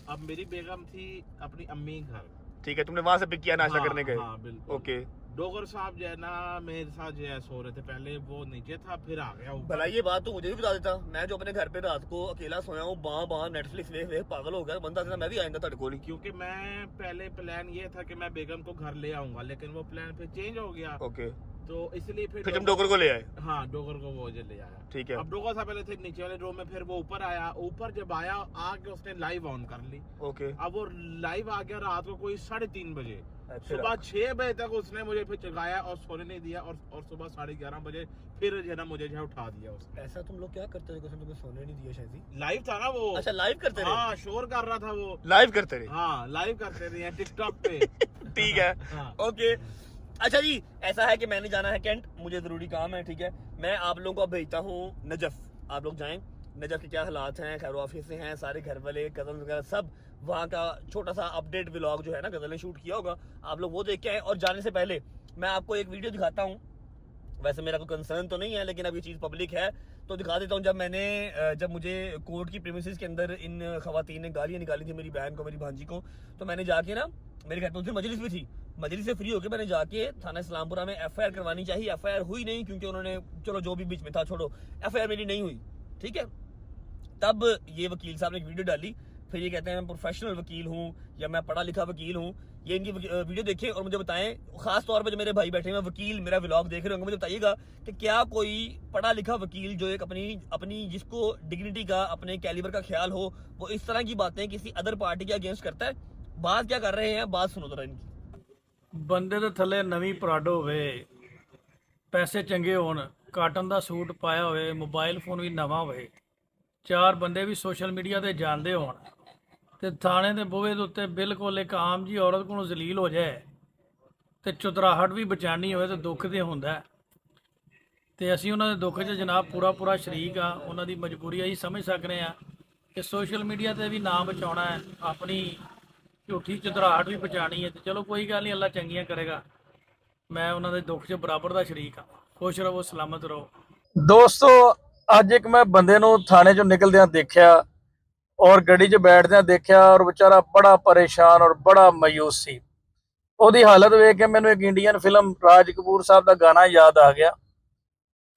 अब मेरी बेगम थी अपनी अम्मी घर। ठीक है, तुमने वहां से पिक किया नाश्ता हाँ, करने गए? हाँ, बिल्कुल। ओके, डोगर साहब जो है ना मेरे साथ जो है सो रहे थे, पहले वो नीचे था फिर आ गया ऊपर। भला ये बात तो मुझे भी बता देता। मैं जो अपने घर पे रात को अकेला सोया हूँ, बाँ नेटफ्लिक्स देख पागल हो गया, बंदा था मैं भी आइंदा तेरे को नहीं। क्योंकि मैं पहले प्लान ये था कि मैं बेगम को घर ले आऊंगा, लेकिन वो प्लान फिर चेंज हो गया। ओके, तो इसलिए फिर तुम डोगर को ले आए। हाँ, डोगर को वो ले आया। ठीक है। अब डोगर से पहले थे नीचे वाले रूम में, फिर वो ऊपर आया। ऊपर जब आया आके उसने लाइव ऑन कर ली। ओके। अब वो लाइव आ गया रात को कोई 3:30 बजे। अच्छा। सुबह 6 बजे तक उसने मुझे फिर जगाया और सोने नहीं दिया, और सुबह 11:30 बजे फिर जो है ना मुझे जो है उठा दिया उसने। ऐसा तुम लोग क्या करते थे कि तुम्हें सोने नहीं दिया शायद? लाइव था ना वो। अच्छा, लाइव करते रहे? हाँ, शोर कर रहा था वो। लाइव करते रहे? हाँ, लाइव करते रहे हैं टिकटॉक पे। ठीक है। हाँ। ओके। अच्छा जी, ऐसा है कि मैंने जाना है कैंट, मुझे जरूरी काम है। ठीक है, मैं आप लोगों को अब भेजता हूँ नजफ। आप लोग जाएं, नजफ के क्या हालात हैं, खैर ऑफिस से हैं, सारे घर वाले कजन वगैरह सब, वहाँ का छोटा सा अपडेट व्लॉग जो है ना गजल ने शूट किया होगा, आप लोग वो देख के आए। और जाने से पहले मैं आपको एक वीडियो दिखाता हूँ। वैसे मेरा कोई कंसर्न तो नहीं है, लेकिन अब ये चीज़ पब्लिक है तो दिखा देता हूँ। जब मुझे कोर्ट की प्रीमिसेस के अंदर इन खवातीन ने गालियाँ निकाली थी मेरी बहन को, मेरी भांजी को, तो मैंने जाके ना, मेरे घर पे उस दिन मजलिस भी थी, मजलिस से फ्री होकर मैंने जाके थाना इस्लामपुरा में FIR करवानी चाहिए। FIR हुई नहीं, क्योंकि उन्होंने, चलो जो भी बीच में था छोड़ो, FIR मेरी नहीं हुई। ठीक है, तब ये वकील साहब ने एक वीडियो डाली, फिर ये कहते हैं मैं प्रोफेशनल वकील हूँ या मैं पढ़ा लिखा वकील हूँ। ये इनकी वीडियो देखें और मुझे बताएं, खास तौर पे जो मेरे भाई बैठे हैं वकील, मेरा व्लॉग देख रहे होंगे, मुझे बताइएगा कि क्या कोई पढ़ा लिखा वकील जो एक अपनी जिसको डिग्निटी का, अपने कैलिबर का ख्याल हो, वो इस तरह की बातें किसी अदर पार्टी के अगेंस्ट करता है? बात क्या कर रहे हैं, बात सुनो जरा इनकी। ਬੰਦੇ ਦੇ ਥੱਲੇ ਨਵੀਂ ਪਰਾਡੋ ਹੋਵੇ, ਪੈਸੇ ਚੰਗੇ ਹੋਣ, ਕਾਟਨ ਦਾ ਸੂਟ ਪਾਇਆ ਹੋਵੇ, ਮੋਬਾਈਲ ਫੋਨ ਵੀ ਨਵਾਂ ਹੋਵੇ, 4 ਬੰਦੇ ਵੀ ਸੋਸ਼ਲ ਮੀਡੀਆ ਤੇ ਜਾਣਦੇ ਹੋਣ, ਤੇ ਥਾਣੇ ਦੇ ਬੂਹੇ ਦੇ ਉੱਤੇ ਬਿਲਕੁਲ ਇੱਕ ਆਮ ਜੀ ਔਰਤ ਕੋਲੋਂ ਜ਼ਲੀਲ ਹੋ ਜਾਏ ਤੇ ਚੁਤਰਾਹਟ ਵੀ ਬਚਾਣੀ ਹੋਵੇ ਤੇ ਦੁੱਖ ਤੇ ਹੁੰਦਾ। ਤੇ ਅਸੀਂ ਉਹਨਾਂ ਦੇ ਦੁੱਖ 'ਚ ਜਨਾਬ ਪੂਰਾ ਸ਼ਰੀਕ ਆ। ਉਹਨਾਂ ਦੀ ਮਜਬੂਰੀ ਅਸੀਂ ਸਮਝ ਸਕਦੇ ਆ ਕਿ ਸੋਸ਼ਲ ਮੀਡੀਆ ਤੇ ਵੀ ਨਾਮ ਬਚਾਉਣਾ ਹੈ, ਆਪਣੀ ਝੂਠੀ ਚੁਤਰਾਹਟ ਵੀ ਬਚਾਣੀ ਹੈ। ਤੇ ਚਲੋ ਕੋਈ ਗੱਲ ਨਹੀਂ, ਅੱਲਾ ਚੰਗੀਆਂ ਕਰੇਗਾ। ਮੈਂ ਉਹਨਾਂ ਦੇ ਦੁੱਖ 'ਚ ਬਰਾਬਰ ਦਾ ਸ਼ਰੀਕ ਆ। ਖੁਸ਼ ਰਹੋ, ਸਲਾਮਤ ਰਹੋ। ਦੋਸਤੋ, ਅੱਜ ਇੱਕ ਮੈਂ ਬੰਦੇ ਨੂੰ ਥਾਣੇ 'ਚੋਂ ਨਿਕਲਦਿਆਂ ਦੇਖਿਆ ਔਰ ਗੱਡੀ 'ਚ ਬੈਠਦਿਆਂ ਦੇਖਿਆ, ਔਰ ਵਿਚਾਰਾ ਬੜਾ ਪਰੇਸ਼ਾਨ ਔਰ ਬੜਾ ਮਾਯੂਸ ਸੀ। ਉਹਦੀ ਹਾਲਤ ਵੇਖ ਕੇ ਮੈਨੂੰ ਇੱਕ ਇੰਡੀਅਨ ਫਿਲਮ ਰਾਜ ਕਪੂਰ ਸਾਹਿਬ ਦਾ ਗਾਣਾ ਯਾਦ ਆ ਗਿਆ,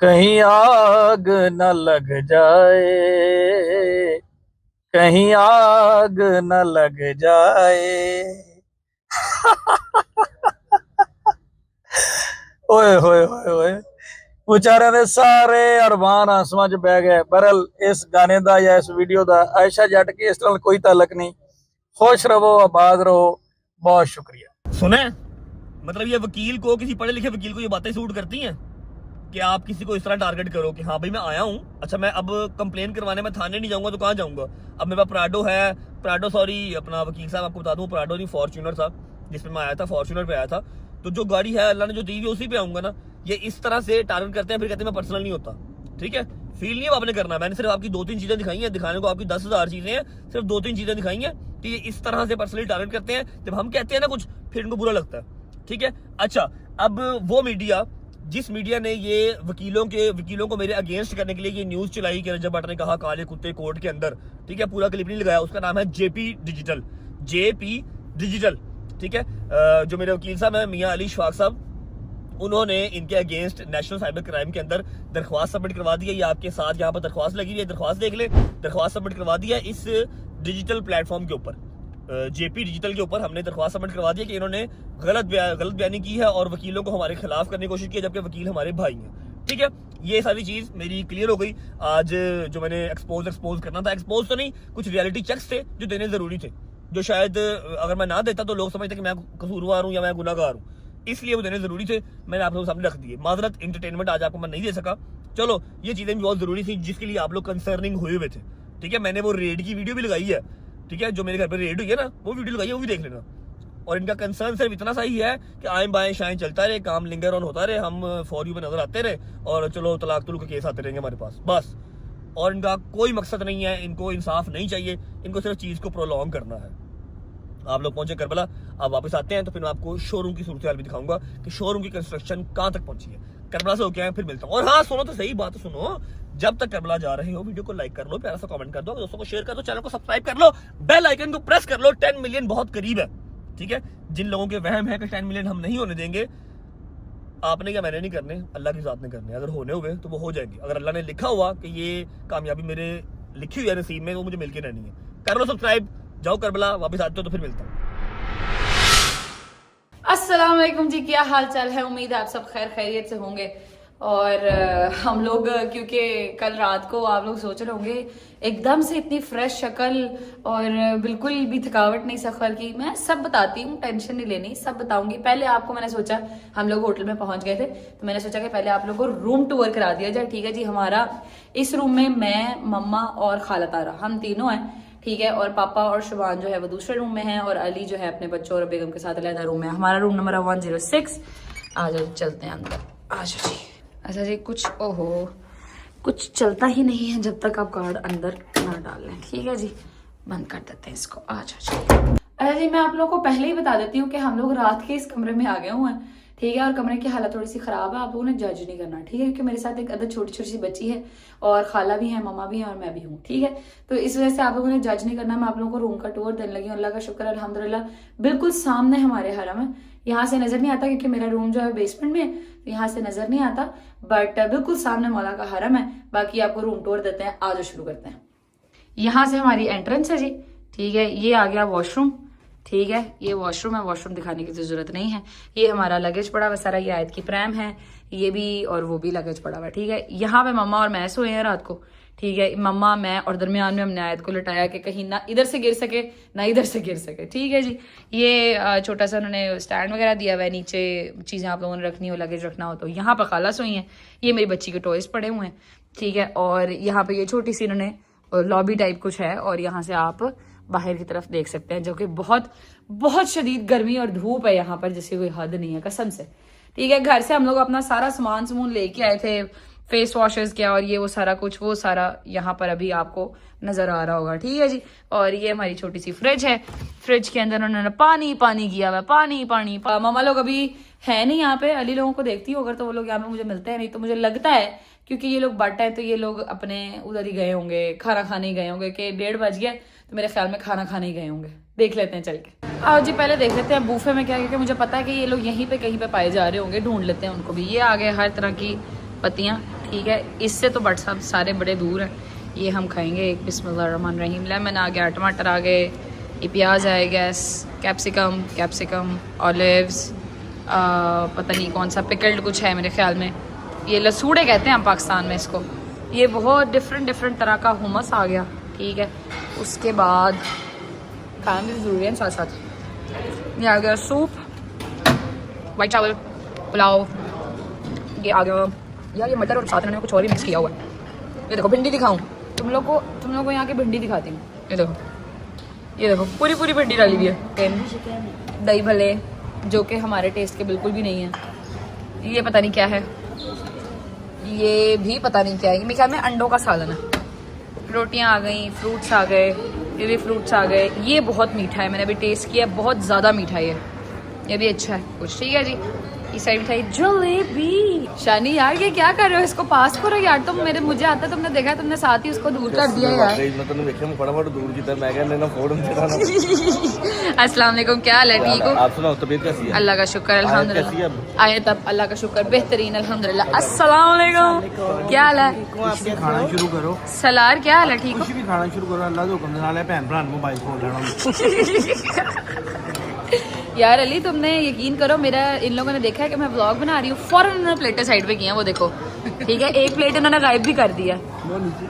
ਕਹੀਂ ਆਗ ਨਾ ਲਗ ਜਾਏ, कहीं आग न लग जाए। ओए होए होए होए, बेचारे दे सारे अरमान आसमान च बह गए। बहरहाल इस गाने दा या इस वीडियो दा आयशा जट के इस नाल कोई ताल्लुक नहीं। खुश रहो, आबाद रहो, बहुत शुक्रिया। सुने, मतलब ये वकील को, किसी पढ़े लिखे वकील को ये बातें सूट करती हैं कि आप किसी को इस तरह टारगेट करो कि हाँ भाई मैं आया हूँ, अच्छा मैं अब कंप्लेन करवाने में थाने नहीं जाऊंगा तो कहाँ जाऊंगा? अब मेरे पास प्राडो सॉरी अपना वकील साहब आपको बता दूं, प्राडो नहीं फॉर्च्यूनर था जिसमें मैं आया था, फॉर्च्यूनर पे आया था। तो जो गाड़ी है अल्लाह ने जो दी हुई उसी पे आऊंगा ना। ये इस तरह से टारगेट करते हैं, फिर कहते हैं मैं पर्सनल नहीं होता। ठीक है, फील नहीं आपने करना। मैंने सिर्फ आपकी 2-3 चीजें दिखाई हैं, दिखाने को आपकी 10,000 चीजें हैं, सिर्फ 2-3 चीजें दिखाई हैं कि ये इस तरह से पर्सनली टारगेट करते हैं। जब हम कहते हैं ना कुछ, फिर इनको बुरा लगता है। ठीक है, अच्छा अब वो मीडिया, जिस मीडिया ने ये वकीलों को मेरे अगेंस्ट करने के लिए ये न्यूज चलाई कि रजब भट्ट ने कहा काले कुत्ते कोर्ट के अंदर, ठीक है, पूरा क्लिप नहीं लगाया, उसका नाम है JP डिजिटल। ठीक है, जो मेरे वकील साहब हैं मियां अली शफाक साहब, उन्होंने इनके अगेंस्ट नेशनल साइबर क्राइम के अंदर दरख्वास्त सबमिट करवा दी है। ये आपके साथ यहाँ पर दरख्वास्त लगी हुई है, दरख्वास्त देख ले, दरख्वास्त सबमिट करवा दी है इस डिजिटल प्लेटफॉर्म के ऊपर, JP डिजिटल के ऊपर हमने दरख्वास्त सबमिट करवा दी है कि इन्होंने गलत बयानी की है और वकीलों को हमारे खिलाफ करने की कोशिश की है, जबकि वकील हमारे भाई हैं। ठीक है, ये सारी चीज मेरी क्लियर हो गई। आज जो मैंने एक्सपोज करना था, एक्सपोज तो नहीं, कुछ रियलिटी चेक्स थे जो देने जरूरी थे, जो शायद अगर मैं ना देता तो लोग समझते कि मैं कसूरवार हूँ या मैं गुनाहगार हूँ, इसलिए वो देने जरूरी थे। मैंने आप लोगों के सामने रख दिए। माजरत, एंटरटेनमेंट आज आपको मैं नहीं दे सका। चलो, ये चीजें भी बहुत जरूरी थी जिसके लिए आप लोग कंसर्निंग हुए हुए थे। ठीक है, मैंने वो रेड की वीडियो भी लगाई है। ठीक है, जो मेरे घर पे रेड हुई है ना, वो वीडियो लगाई है, वो भी देख लेना। और इनका कंसर्न सिर्फ इतना सा ही है कि आए बाएं शाएं चलता रहे, काम लिंगर ऑन होता रहे, हम फॉर यू पे नजर आते रहे और चलो तलाक तुलूक के केस आते रहेंगे हमारे पास, बस। और इनका कोई मकसद नहीं है, इनको इंसाफ नहीं चाहिए, इनको सिर्फ चीज को प्रोलॉन्ग करना है। आप लोग पहुंचे करबला, आप वापस आते हैं तो फिर मैं आपको शोरूम की सूरत हाल भी दिखाऊंगा कि शोरूम की कंस्ट्रक्शन कहाँ तक पहुंची है। करबला से होके आए, फिर मिलता हूँ। और हाँ, सुनो तो सही बात सुनो, जब तक करबला जा रहे हो वीडियो को लाइक कर लो, प्यारा सा कमेंट कर दो, दोस्तों को शेयर कर दो, चैनल को सब्सक्राइब कर लो, बेल आइकन को प्रेस कर लो। 10 मिलियन बहुत करीब है। ठीक है, जिन लोगों के वहम है कि 10 मिलियन हम नहीं होने देंगे, आपने क्या मैंने नहीं करने, अल्लाह की जात ने करने। अगर होने हुए तो वो हो जाएंगे। अगर अल्लाह ने लिखा हुआ कि ये कामयाबी मेरे लिखी हुई है नसीब में, वो मुझे मिलके रहनी है। कर लो सब्सक्राइब, जाओ करबला, वापस आते हो तो फिर मिलता हूँ। अस्सलाम वालेकुम जी, क्या हाल चाल है। उम्मीद है आप सब खैर खैरियत से होंगे। और हम लोग क्योंकि कल रात को आप लोग सोच रहे होंगे एकदम से इतनी फ्रेश शक्ल और बिल्कुल भी थकावट नहीं सफर की, मैं सब बताती हूँ, टेंशन नहीं लेनी, सब बताऊंगी। पहले आपको मैंने सोचा, हम लोग होटल में पहुंच गए थे तो मैंने सोचा कि पहले आप लोगों को रूम टूर करा दिया जाए। ठीक है जी, हमारा इस रूम में मैं, मम्मा और खाला तारा, हम तीनों हैं। ठीक है, और पापा और शुभान जो है वो दूसरे रूम में है और अली जो है अपने बच्चों और बेगम के साथ अलग रूम में। हमारा रूम नंबर 106। आ जाओ, चलते हैं अंदर, आ जाओ जी। अच्छा जी, कुछ चलता ही नहीं है जब तक आप कार्ड अंदर ना डाल लें। ठीक है जी, बंद कर देते हैं इसको, आ जाओ जी। अच्छा जी, मैं आप लोगों को पहले ही बता देती हूँ कि हम लोग रात के इस कमरे में आ गए हुए हैं। ठीक है, और कमरे की हालत थोड़ी सी खराब है, आप लोगों ने जज नहीं करना। ठीक है, क्योंकि मेरे साथ एक अदर छोटी छोटी सी बच्ची है और खाला भी है, मम्मा भी है और मैं भी हूँ। ठीक है, तो इस वजह से आप लोगों ने जज नहीं करना। मैं आप लोगों को रूम का टूर देने लगी हूँ। अल्लाह का शुक्र है, अल्हम्दुलिल्लाह, बिल्कुल सामने हमारे हरम है। यहाँ से नजर नहीं आता क्योंकि मेरा रूम जो है बेसमेंट में है, तो यहाँ से नजर नहीं आता, बट बिल्कुल सामने मौला का हरम है। बाकी आपको रूम टूर देते हैं, आज शुरू करते हैं। यहाँ से हमारी एंट्रेंस है जी। ठीक है, ये आ गया वॉशरूम। ठीक है, ये वॉशरूम है, वॉशरूम दिखाने की तो जरूरत नहीं है। ये हमारा लगेज पड़ा हुआ सारा, ये आयत की प्रैम है, ये भी और वो भी लगेज पड़ा हुआ। ठीक है, यहाँ पे मम्मा और मैं सोए हैं रात को। ठीक है, मम्मा मैं और दरमियान में हमने आयत को लटाया कि कहीं ना इधर से गिर सके ना इधर से गिर सके। ठीक है जी, ये छोटा सा उन्होंने स्टैंड वगैरह दिया हुआ है, नीचे चीज़ें आप लोगों ने रखनी हो, लगेज रखना हो तो। यहाँ पर खाला सोई हैं, ये मेरी बच्ची के टॉयज पड़े हुए हैं। ठीक है, और यहाँ पे ये छोटी सी इन्होंने लॉबी टाइप कुछ है और यहाँ से आप बाहर की तरफ देख सकते हैं, जो कि बहुत बहुत शदीद गर्मी और धूप है यहाँ पर, जिसकी कोई हद नहीं है कसम से। ठीक है, घर से हम लोग अपना सारा सामान लेके आए थे, फेस वॉशेस क्या और ये वो सारा कुछ, वो सारा यहाँ पर अभी आपको नजर आ रहा होगा। ठीक है जी, और ये हमारी छोटी सी फ्रिज है। फ्रिज के अंदर उन्होंने पानी किया हुआ, पानी। मामा लोग अभी है नहीं यहाँ पे, अली लोगों को देखती हो अगर तो वो लोग यहाँ पे मुझे मिलते हैं, नहीं तो मुझे लगता है क्योंकि ये लोग बट है तो ये लोग अपने उधर ही गए होंगे, खाना खाने ही गए होंगे कि 1:30 बज गया, तो मेरे ख्याल में खाना खाने ही गए होंगे। देख लेते हैं चल के। आओ जी, पहले देख लेते हैं बूफे में क्या, क्योंकि मुझे पता है कि ये लोग यहीं पे कहीं पे पाए जा रहे होंगे, ढूंढ लेते हैं उनको भी। ये आ गए हर तरह की पत्तियाँ। ठीक है, इससे तो बट सब सारे बड़े दूर हैं। ये हम खाएंगे, एक बिस्मिल्लाहिर्रहमानिर्रहीम। लेमन आ गया, टमाटर आ गए, ये प्याज आए, गैस, कैप्सिकम, ऑलिव्स, पता नहीं कौन सा पिकल्ड कुछ है मेरे ख्याल में, ये लसूड़े कहते हैं हम पाकिस्तान में इसको। ये बहुत डिफरेंट तरह का हुमस आ गया। ठीक है, उसके बाद खाना भी जरूरी है साथ साथ। ये आ गया सूप, वाइट चावल, पुलाव, ये आ गया यार ये मटर और साथ में कुछ और ही मिक्स किया हुआ है। ये देखो भिंडी दिखाऊं तुम लोग को यहाँ की भिंडी दिखाती हूँ। ये देखो पूरी भिंडी डाली हुई है, दही भले जो कि हमारे टेस्ट के बिल्कुल भी नहीं है। ये पता नहीं क्या है, ये भी पता नहीं क्या है, मेरे ख्याल में अंडों का सालन है। रोटियां आ गई, फ्रूट्स आ गए, ये भी फ्रूट्स आ गए। ये बहुत मीठा है, मैंने अभी टेस्ट किया, बहुत ज़्यादा मीठा है ये भी अच्छा है कुछ। ठीक है जी, इस साइड मिठाई जलेबी। शानी यार ये क्या कर रहे हो, इसको पास करो यार। तुम मुझे आता, तुमने देखा, तुमने साथ ही उसको दूर कर दिया यार। अस्सलाम वालेकुम, क्या हाल है, ठीक हो? आप सुनाओ, तबीयत कैसी है? अल्लाह का शुक्र अल्हम्दुलिल्लाह। आए तब अल्लाह का शुक्र, बेहतरीन अल्हम्दुलिल्लाह। अस्सलाम वालेकुम, क्या हाल है? खाना शुरू करो। सलार क्या हाल है, ठीक हो? कुछ भी खाना शुरू करो, अल्लाह के हुक्म दे नाल भैन भरा मोबाइल फोन लेना। यार अली तुमने यकीन करो, मेरा इन लोगों ने देखा है कि मैं व्लॉग बना रही हूँ, फौरन उन्होंने प्लेटें साइड पे की हैं, वो देखो। ठीक है, एक प्लेट उन्होंने गायब भी कर दिया।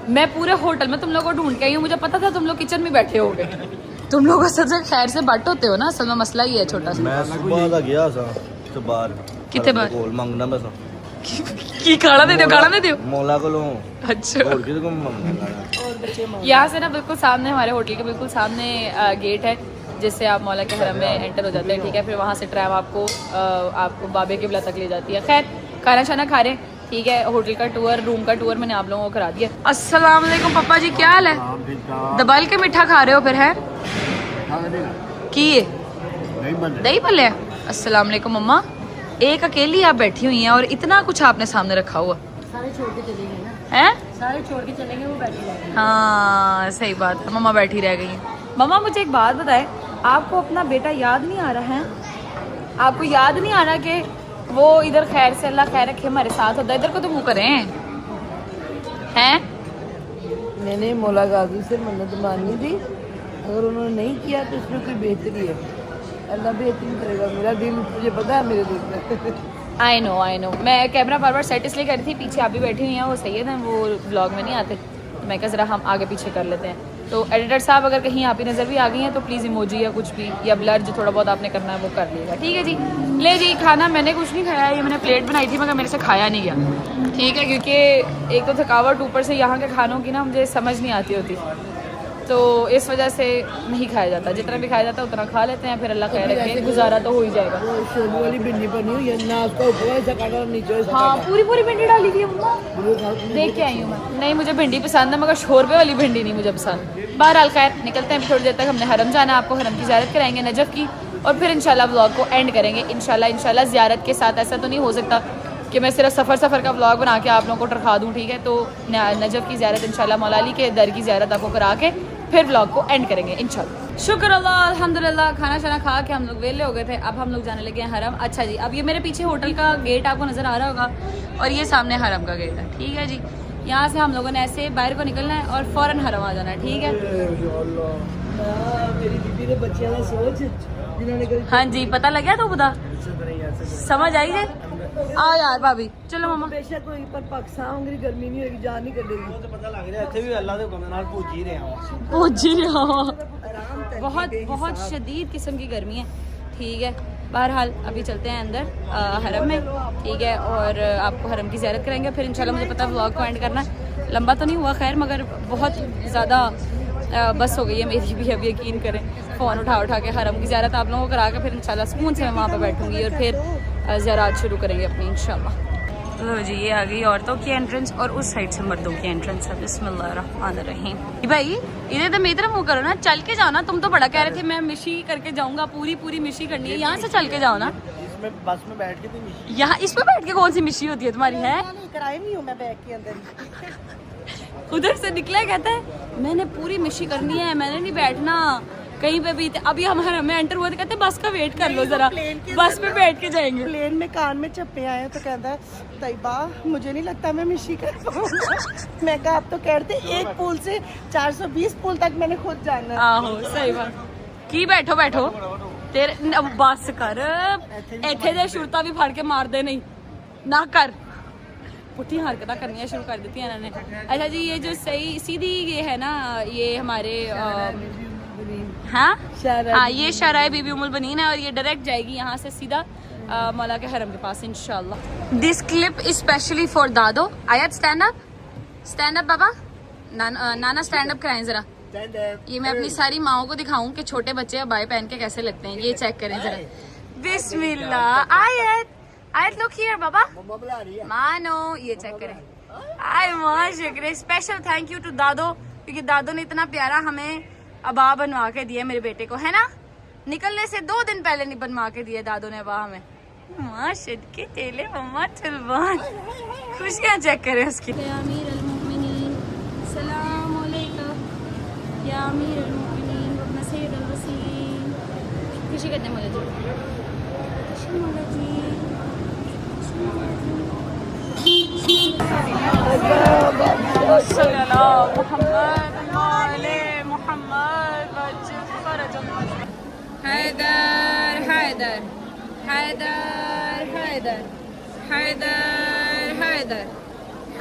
मैं पूरे होटल में तुम लोगों को ढूंढ के आई हूँ, मुझे पता था तुम लोग किचन में बैठे होगे। तुम लोग असल से खैर से बट होते हो ना, असल में मसला ही है छोटा सा। मैं सुबह दा गया सा ते बाहर कितने बार कोल मंगना मैं सा की खाना दे दो मौला कोलों। अच्छा, और किसे को मंगना। यहाँ से ना बिल्कुल सामने हमारे होटल के बिल्कुल सामने गेट है, जिससे आप मौला के हरम में एंटर हो जाते हैं। ठीक है, फिर वहाँ से ट्रैम आपको बाबे किबला तक ले जाती है। खैर खाना शाना खा रहे। ठीक है, होटल का टूर, रूम का टूर मैंने आप लोगों को करा दिया। अस्सलाम वालेकुम पापा जी, क्या हाल है? दबाल के मीठा खा रहे हो फिर है की दही भल्ले? अस्सलाम वालेकुम मम्मा, एक अकेली आप बैठी हुई हैं और इतना कुछ आपने सामने रखा हुआ। सारे छोड़ के चलेंगे ना, हैं? सारे छोड़ के चलेंगे, वो बैठी रहेंगे। हाँ सही बात है, मम्मा बैठी रह गई। मम्मा मुझे एक बात बताएं, आपको अपना बेटा याद नहीं आ रहा है? आपको याद नहीं आ रहा कि वो इधर खैर से, अल्लाह खैर रखे, हमारे साथ होता है? इधर को तो मुँह करें हैं। मैंने मौला गाजी से मन्नत मांगी थी, अगर उन्होंने नहीं किया तो इसमें कोई बेहतरी है। अल्लाह बेहतरीन करेगा, मेरा दिल मुझे पता है, मेरे दिल में आई नो मैं कैमरा फॉरवर्ड सेट इसलिए कर रही थी, पीछे आप भी बैठी हुई हैं, वो सैयद हैं, वो व्लॉग में नहीं आते, तो मैं कहा ज़रा हम आगे पीछे कर लेते हैं। तो एडिटर साहब अगर कहीं आप ही नज़र भी आ गई हैं तो प्लीज़ इमोजी या कुछ भी या ब्लर जो थोड़ा बहुत आपने करना है वो कर लीजिएगा, ठीक है जी। ले जी, खाना मैंने कुछ नहीं खाया, ये मैंने प्लेट बनाई थी मगर मेरे से खाया नहीं गया, ठीक है, क्योंकि एक तो थकावट, ऊपर से यहाँ के खानों की ना मुझे समझ नहीं आती होती, तो इस वजह से नहीं खाया जाता, जितना भी खाया जाता है उतना खा लेते हैं, फिर अल्लाह खैर रखे, गुजारा तो हो ही जाएगा। शोलू वाली भिंडी बनी हुई है ना, उसका ऊपर ऐसा काटा नीचे ऐसा हाँ, काटा। पूरी भिंडी डाली थी मम्मा, देख के आई हूँ मैं। नहीं, मुझे भिंडी पसंद है मगर शोरबे वाली भिंडी नहीं मुझे पसंद। बहरहाल खैर निकलते हैं, थोड़ी देर तक हमने हरम जाना है, आपको हरम की ज़ियारत कराएंगे नजफ़ की, और फिर इंशाल्लाह व्लॉग को एंड करेंगे इंशाल्लाह ज़ियारत के साथ। ऐसा तो नहीं हो सकता कि मैं सिर्फ सफ़र का व्लॉग बना के आप लोगों को टरखा दूँ, ठीक है। तो नजफ़ की ज़ियारत इंशाल्लाह मौला अली के दर की ज़ियारत आपको करा के फिर व्लॉग को एंड करेंगे इंशाल्लाह। शुक्र अल्लाह, अल्हम्दुलिल्लाह, खाना शाना खा के हम लोग वेले हो गए थे, अब हम लोग जाने लगे हैं हरम। अच्छा जी, अब ये मेरे पीछे होटल का गेट आपको नज़र आ रहा होगा और ये सामने हरम का गेट है, ठीक है जी। यहाँ से हम लोगों ने ऐसे बाहर को निकलना है और फ़ौरन हरम आ जाना है, ठीक है। मेरी बीबी ने बच्चियां का सोच जिन्होंने कभी हाँ जी, पता लग गया तो बता, समझ आई है। आओ यार भाभी, चलो मम्मा। बेशक कोई पर पाकिस्तान होंगी गर्मी नहीं होगी, जान नहीं करेगी, तो पता लग रहा है ਇੱਥੇ ਵੀ ਅੱਲਾ ਦੇ ਹੁਕਮ ਦੇ ਨਾਲ ਭੁੱਜ ਹੀ ਰਹੇ ਹਾਂ। पहुँच ही रहा हूँ। बहुत शदीद किस्म की गर्मी है, ठीक है। बहरहाल अभी चलते हैं अंदर हरम में, ठीक है, और आपको हरम की ज़ियारत करेंगे, फिर इंशाल्लाह मुझे पता है व्लॉग को एंड करना है। लंबा तो नहीं हुआ खैर, मगर बहुत ज़्यादा बस हो गई है मेरी भी, अब यकीन करें। फ़ोन उठा के हरम की ज़ियारत आप लोगों को करा के फिर इंशाल्लाह सुकून से मैं वहाँ पर बैठूँगी और फिर ज़ियारत शुरू करेंगे अपनी इंशाल्लाह। लो जी, ये आ गई औरतों की एंट्रेंस और उस साइड से मर्दों की एंट्रेंस है। बिस्मिल्लाहिर्रहमानिर्रहीम। भाई इधर तो मेरी तरफ मुँह करो ना, चल के जाओ ना, तुम तो बड़ा कह रहे थे मैं मिशी करके जाऊँगा, पूरी मिशी करनी है, यहाँ से चल के जाओ ना। इसमें बस में बैठ के भी यहाँ इसमें बैठ के कौन सी मिशी होती है तुम्हारी? है कराई नहीं हूँ मैं बैग के अंदर। उधर से निकला कहता है मैंने पूरी मिशी करनी है, मैंने नहीं बैठना कहीं पे भी। अभी हम हरम में एंटर हुए तो कहते बस का वेट कर लो जरा, बस पे बैठ के जाएंगे। प्लेन में कान में चप्पे आए तो कहता है तैयबा मुझे नहीं लगता मैं मिशी कर पाऊंगा। मैं कहा आप तो कहते एक पुल से 420 पुल तक मैंने खुद जाना है। आहो सही बात की, बैठो तेरे बस कर, इथे दे शुरता भी फड़ के मार दे, नहीं ना कर, पुठी हरकत करनी शुरू कर दी इन्होंने। अच्छा जी, ये जो सही सीधी ये है ना, ये हमारे हाँ ये शराय बीबी उमुल बनीन है और ये डायरेक्ट जाएगी यहाँ से सीधा मौला के हरम के पास इंशाल्लाह। दिस क्लिप स्पेशली फॉर दादो। आयत स्टैंड अप बाबा, नाना स्टैंड अप कराएं जरा। ये मैं अपनी सारी माओ को दिखाऊं कि छोटे बच्चे अबाए पहन के कैसे लगते हैं, ये चेक करें जरा। बिस्मिल्लाह। आयत लुक हियर बाबा, मानो ये चेक करें। आय मां शुक्र, स्पेशल थैंक यू टू दादो, क्योंकि दादो ने इतना प्यारा हमें अबा बनवा के दिया मेरे बेटे को, है ना। निकलने से 2 दिन पहले नहीं बनवा के दिए दादो ने अबा हमें। माशाद के तेले मम्मा चलवान, खुशियाँ चेक करें उसकी। या अमीर अल-मुमिनीन सलाम अलैकुम, या अमीर अल-मुमिनीन व सय्यद अल-वसीन। खुशी करते मौला जी, खुशी मौला जी। सल्लल्लाहु अलैहि मोहम्मद हैदर हैदर हैदर हैदर हैदर हैदर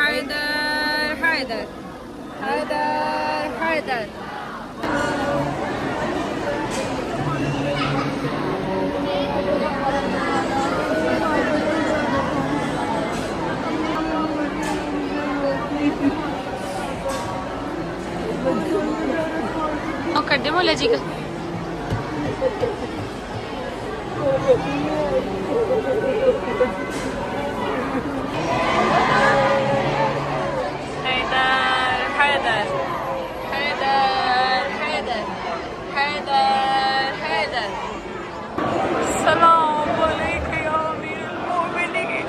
हैदर हैदर हैदर हैदर। कर दे मौला जी का। हैदर हैदर हैदर हैदर हैदर हैदर। सलाम अलैकुम या अमीरुल मोमिनीन,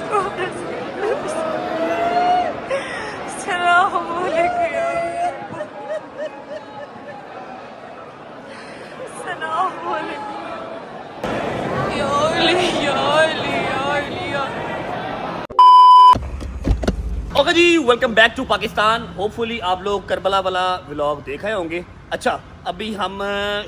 सलाम अलैकुम या ओके जी, welcome back to Pakistan. Hopefully आप लोग करबला वाला व्लॉग देखे होंगे। अच्छा, अभी हम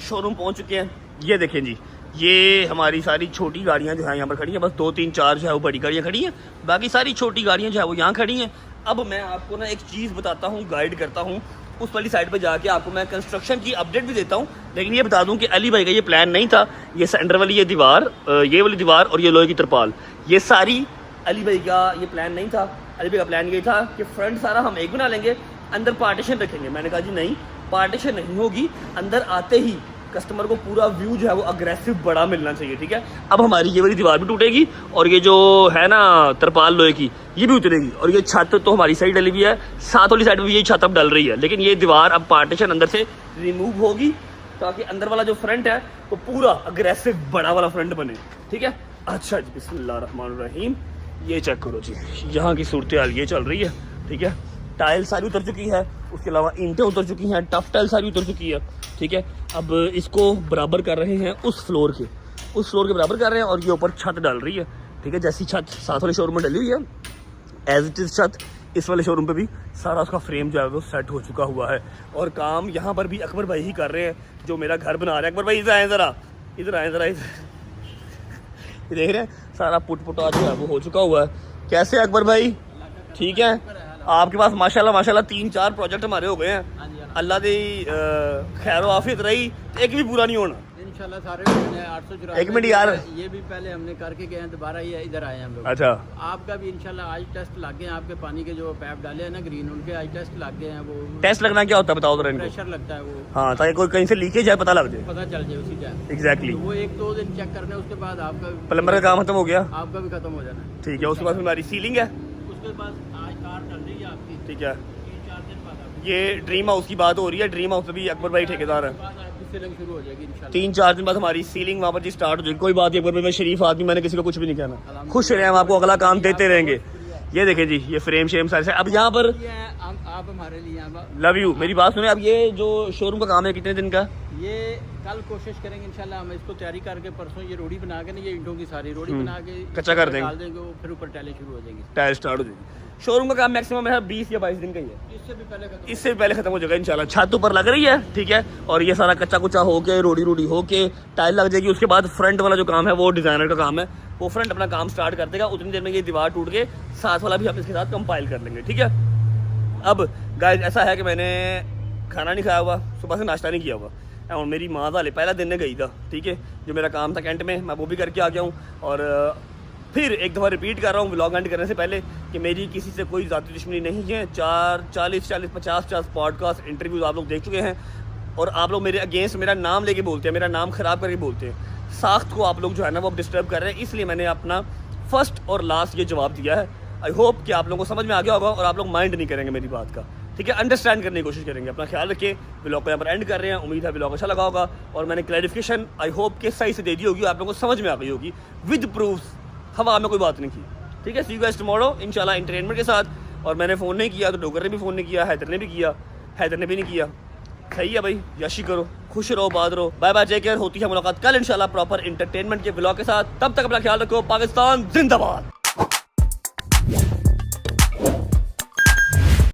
शोरूम पहुंच चुके हैं। ये देखें जी, ये हमारी सारी छोटी गाड़ियाँ जो है यहाँ पर खड़ी हैं, बस 2 3 4 जो है वो बड़ी गाड़ियाँ खड़ी हैं, बाकी सारी छोटी गाड़ियाँ जो है वो यहाँ खड़ी हैं। अब मैं आपको ना एक चीज़ बताता हूँ, गाइड करता हूँ, उस वाली साइड पे जाके आपको मैं कंस्ट्रक्शन की अपडेट भी देता हूँ। लेकिन ये बता दूँ कि अली भाई का ये प्लान नहीं था। ये सेंटर वाली ये दीवार, ये वाली दीवार और ये लोहे की तरपाल, ये सारी अली भाई का ये प्लान नहीं था। अली भाई का प्लान ये था कि फ्रंट सारा हम एक बना लेंगे, अंदर पार्टीशन रखेंगे। मैंने कहा जी नहीं, पार्टीशन नहीं होगी, अंदर आते ही कस्टमर को पूरा व्यू जो है वो अग्रेसिव बड़ा मिलना चाहिए, ठीक है। अब हमारी ये वाली दीवार भी टूटेगी और ये जो है ना तरपाल लोहे की ये भी उतरेगी, और ये छत तो हमारी साइड डली हुई है, साथ वाली साइड में ये छत अब डल रही है। लेकिन ये दीवार अब पार्टीशन अंदर से रिमूव होगी ताकि अंदर वाला जो फ्रंट है वो पूरा अग्रेसिव बड़ा वाला फ्रंट बने, ठीक है। अच्छा जी, बिस्मिल्लाहिर्रहमानिर्रहीम। ये चेक करो जी, यहाँ की सूरत हाल ये चल रही है, ठीक है। टाइल सारी उतर चुकी है, उसके अलावा ईंटें उतर चुकी हैं, टफ टाइल सारी उतर चुकी है, ठीक है। अब इसको बराबर कर रहे हैं उस फ्लोर के बराबर कर रहे हैं, और ये ऊपर छत डाल रही है, ठीक है। जैसी छत साथ वाले शोरूम में डली हुई है, एज इट इज़ छत इस वाले शोरूम पे भी सारा उसका फ्रेम जो है वो सेट हो चुका हुआ है। और काम यहाँ पर भी अकबर भाई ही कर रहे हैं, जो मेरा घर बना रहे हैं। अकबर भाई इधर आए ज़रा, देख रहे हैं सारा पुटा जो है वो हो चुका हुआ है। कैसे अकबर भाई, ठीक है। आपके पास माशाल्लाह 3 4 प्रोजेक्ट हमारे हो गए हैं। अल्लाह दी खैर आफियत रही, एक भी पूरा नहीं होना इंशाल्लाह। सारे हो गए 884। एक मिनट यार, ये भी पहले हमने करके गए हैं, दोबारा ये इधर आए हैं हम लोग। अच्छा, आपका भी इंशाल्लाह आज टेस्ट लग गए हैं। आपके पानी के जो पैप डाले हैं ना ग्रीन, उनके आज टेस्ट लग गए हैं। वो टेस्ट लगना क्या होता है बताओ जरा इनको। प्रेशर लगता है वो, हाँ, ताकि कोई कहीं से लीकेज है पता लग जाए, पता चल जाए उसी टाइम। एग्जैक्टली। वो 1-2 दिन चेक करने, उसके बाद आपका प्लम्बर का काम खत्म हो गया, आपका भी खत्म हो जाना है, ठीक है। उसके बाद हमारी सीलिंग है, उसके बाद आज कार चल रही है आपकी, ठीक है। 3-4 दिन बाद ये ड्रीम हाउस की बात हो रही है, ड्रीम हाउस में भी अकबर भाई ठेकेदार है। आपकी सीलिंग शुरू हो जाएगी इंशाल्लाह। 3-4 दिन बाद हमारी सीलिंग वहाँ पर जी स्टार्ट हो जाएगी। कोई बात नहीं अकबर भाई, मैं शरीफ आदमी, मैंने किसी को कुछ भी नहीं कहना, खुश रहे, हम आपको अगला काम देते रहेंगे। ये देखें जी, ये फ्रेम शेम सारे। अब यहाँ पर आप हमारे लिए लव यू, मेरी बात सुने। अब ये जो शोरूम का काम है कितने दिन का? ये कल कोशिश करेंगे इंशाल्लाह, हम इसको तैयारी करके परसों ये रोड़ी बना के ना, ये ईंटों की सारी रोड़ी बना के कच्चा कर देंगे, डाल देंगे, वो फिर ऊपर टाइलें शुरू हो जाएंगी, टाइल स्टार्ट हो जाएगी। शोरूम का काम मैक्सिमम है 20 या 22 दिन का ही है, इससे भी पहले खत्म हो जाएगा इंशाल्लाह। छत ऊपर लग रही है, ठीक है, और ये सारा कच्चा कुच्चा होके रोड़ी होके टाइल लग जाएगी। उसके बाद फ्रंट वाला जो काम है वो डिजाइनर का काम है, वो फ्रंट अपना काम स्टार्ट कर देगा। उतनी देर में ये दीवार टूट के साथ वाला भी हम इसके साथ कंपाइल कर लेंगे, ठीक है। अब गाइस ऐसा है कि मैंने खाना नहीं खाया हुआ, सुबह से नाश्ता नहीं किया हुआ, और मेरी माँ वाले पहला दिन ने गई था, ठीक है। जो मेरा काम था कैंट में, मैं वो भी करके आ गया हूँ। और फिर एक दफ़ा रिपीट कर रहा हूँ व्लॉग एंड करने से पहले कि मेरी किसी से कोई ज़ाती दुश्मनी नहीं है। 40-50 पॉडकास्ट इंटरव्यूज़ आप लोग देख चुके हैं, और आप लोग मेरे अगेंस्ट मेरा नाम लेके बोलते हैं, मेरा नाम ख़राब करके बोलते हैं। साख्त को आप लोग जो है ना वो डिस्टर्ब कर रहे हैं, इसलिए मैंने अपना फर्स्ट और लास्ट ये जवाब दिया है। आई होप कि आप लोगों को समझ में आ गया होगा और आप लोग माइंड नहीं करेंगे मेरी बात का, ठीक है। अंडरस्टैंड करने की कोशिश करेंगे। अपना ख्याल रखिए। व्लॉग को यहाँ पर एंड कर रहे हैं, उम्मीद है व्लॉग अच्छा लगा होगा, और मैंने क्लैरिफिकेशन आई होप कि सही से दे दी होगी, आप लोगों को समझ में आ गई होगी विद प्रूफ, हवा में कोई बात नहीं की, ठीक है। सी यू गाइस टुमारो इंशाल्लाह एंटरटेनमेंट के साथ। और मैंने फ़ोन नहीं किया तो डोगर ने भी फ़ोन नहीं किया, हैदर ने भी किया, हैदर ने भी नहीं किया। सही है भाई, यशी करो, खुश रहो, बात रहो। Bye bye, take care. होती है मुलाकात कल इंशाल्लाह प्रॉपर एंटरटेनमेंट के व्लॉग के साथ। तब तक अपना ख्याल रखो। पाकिस्तान जिंदाबाद।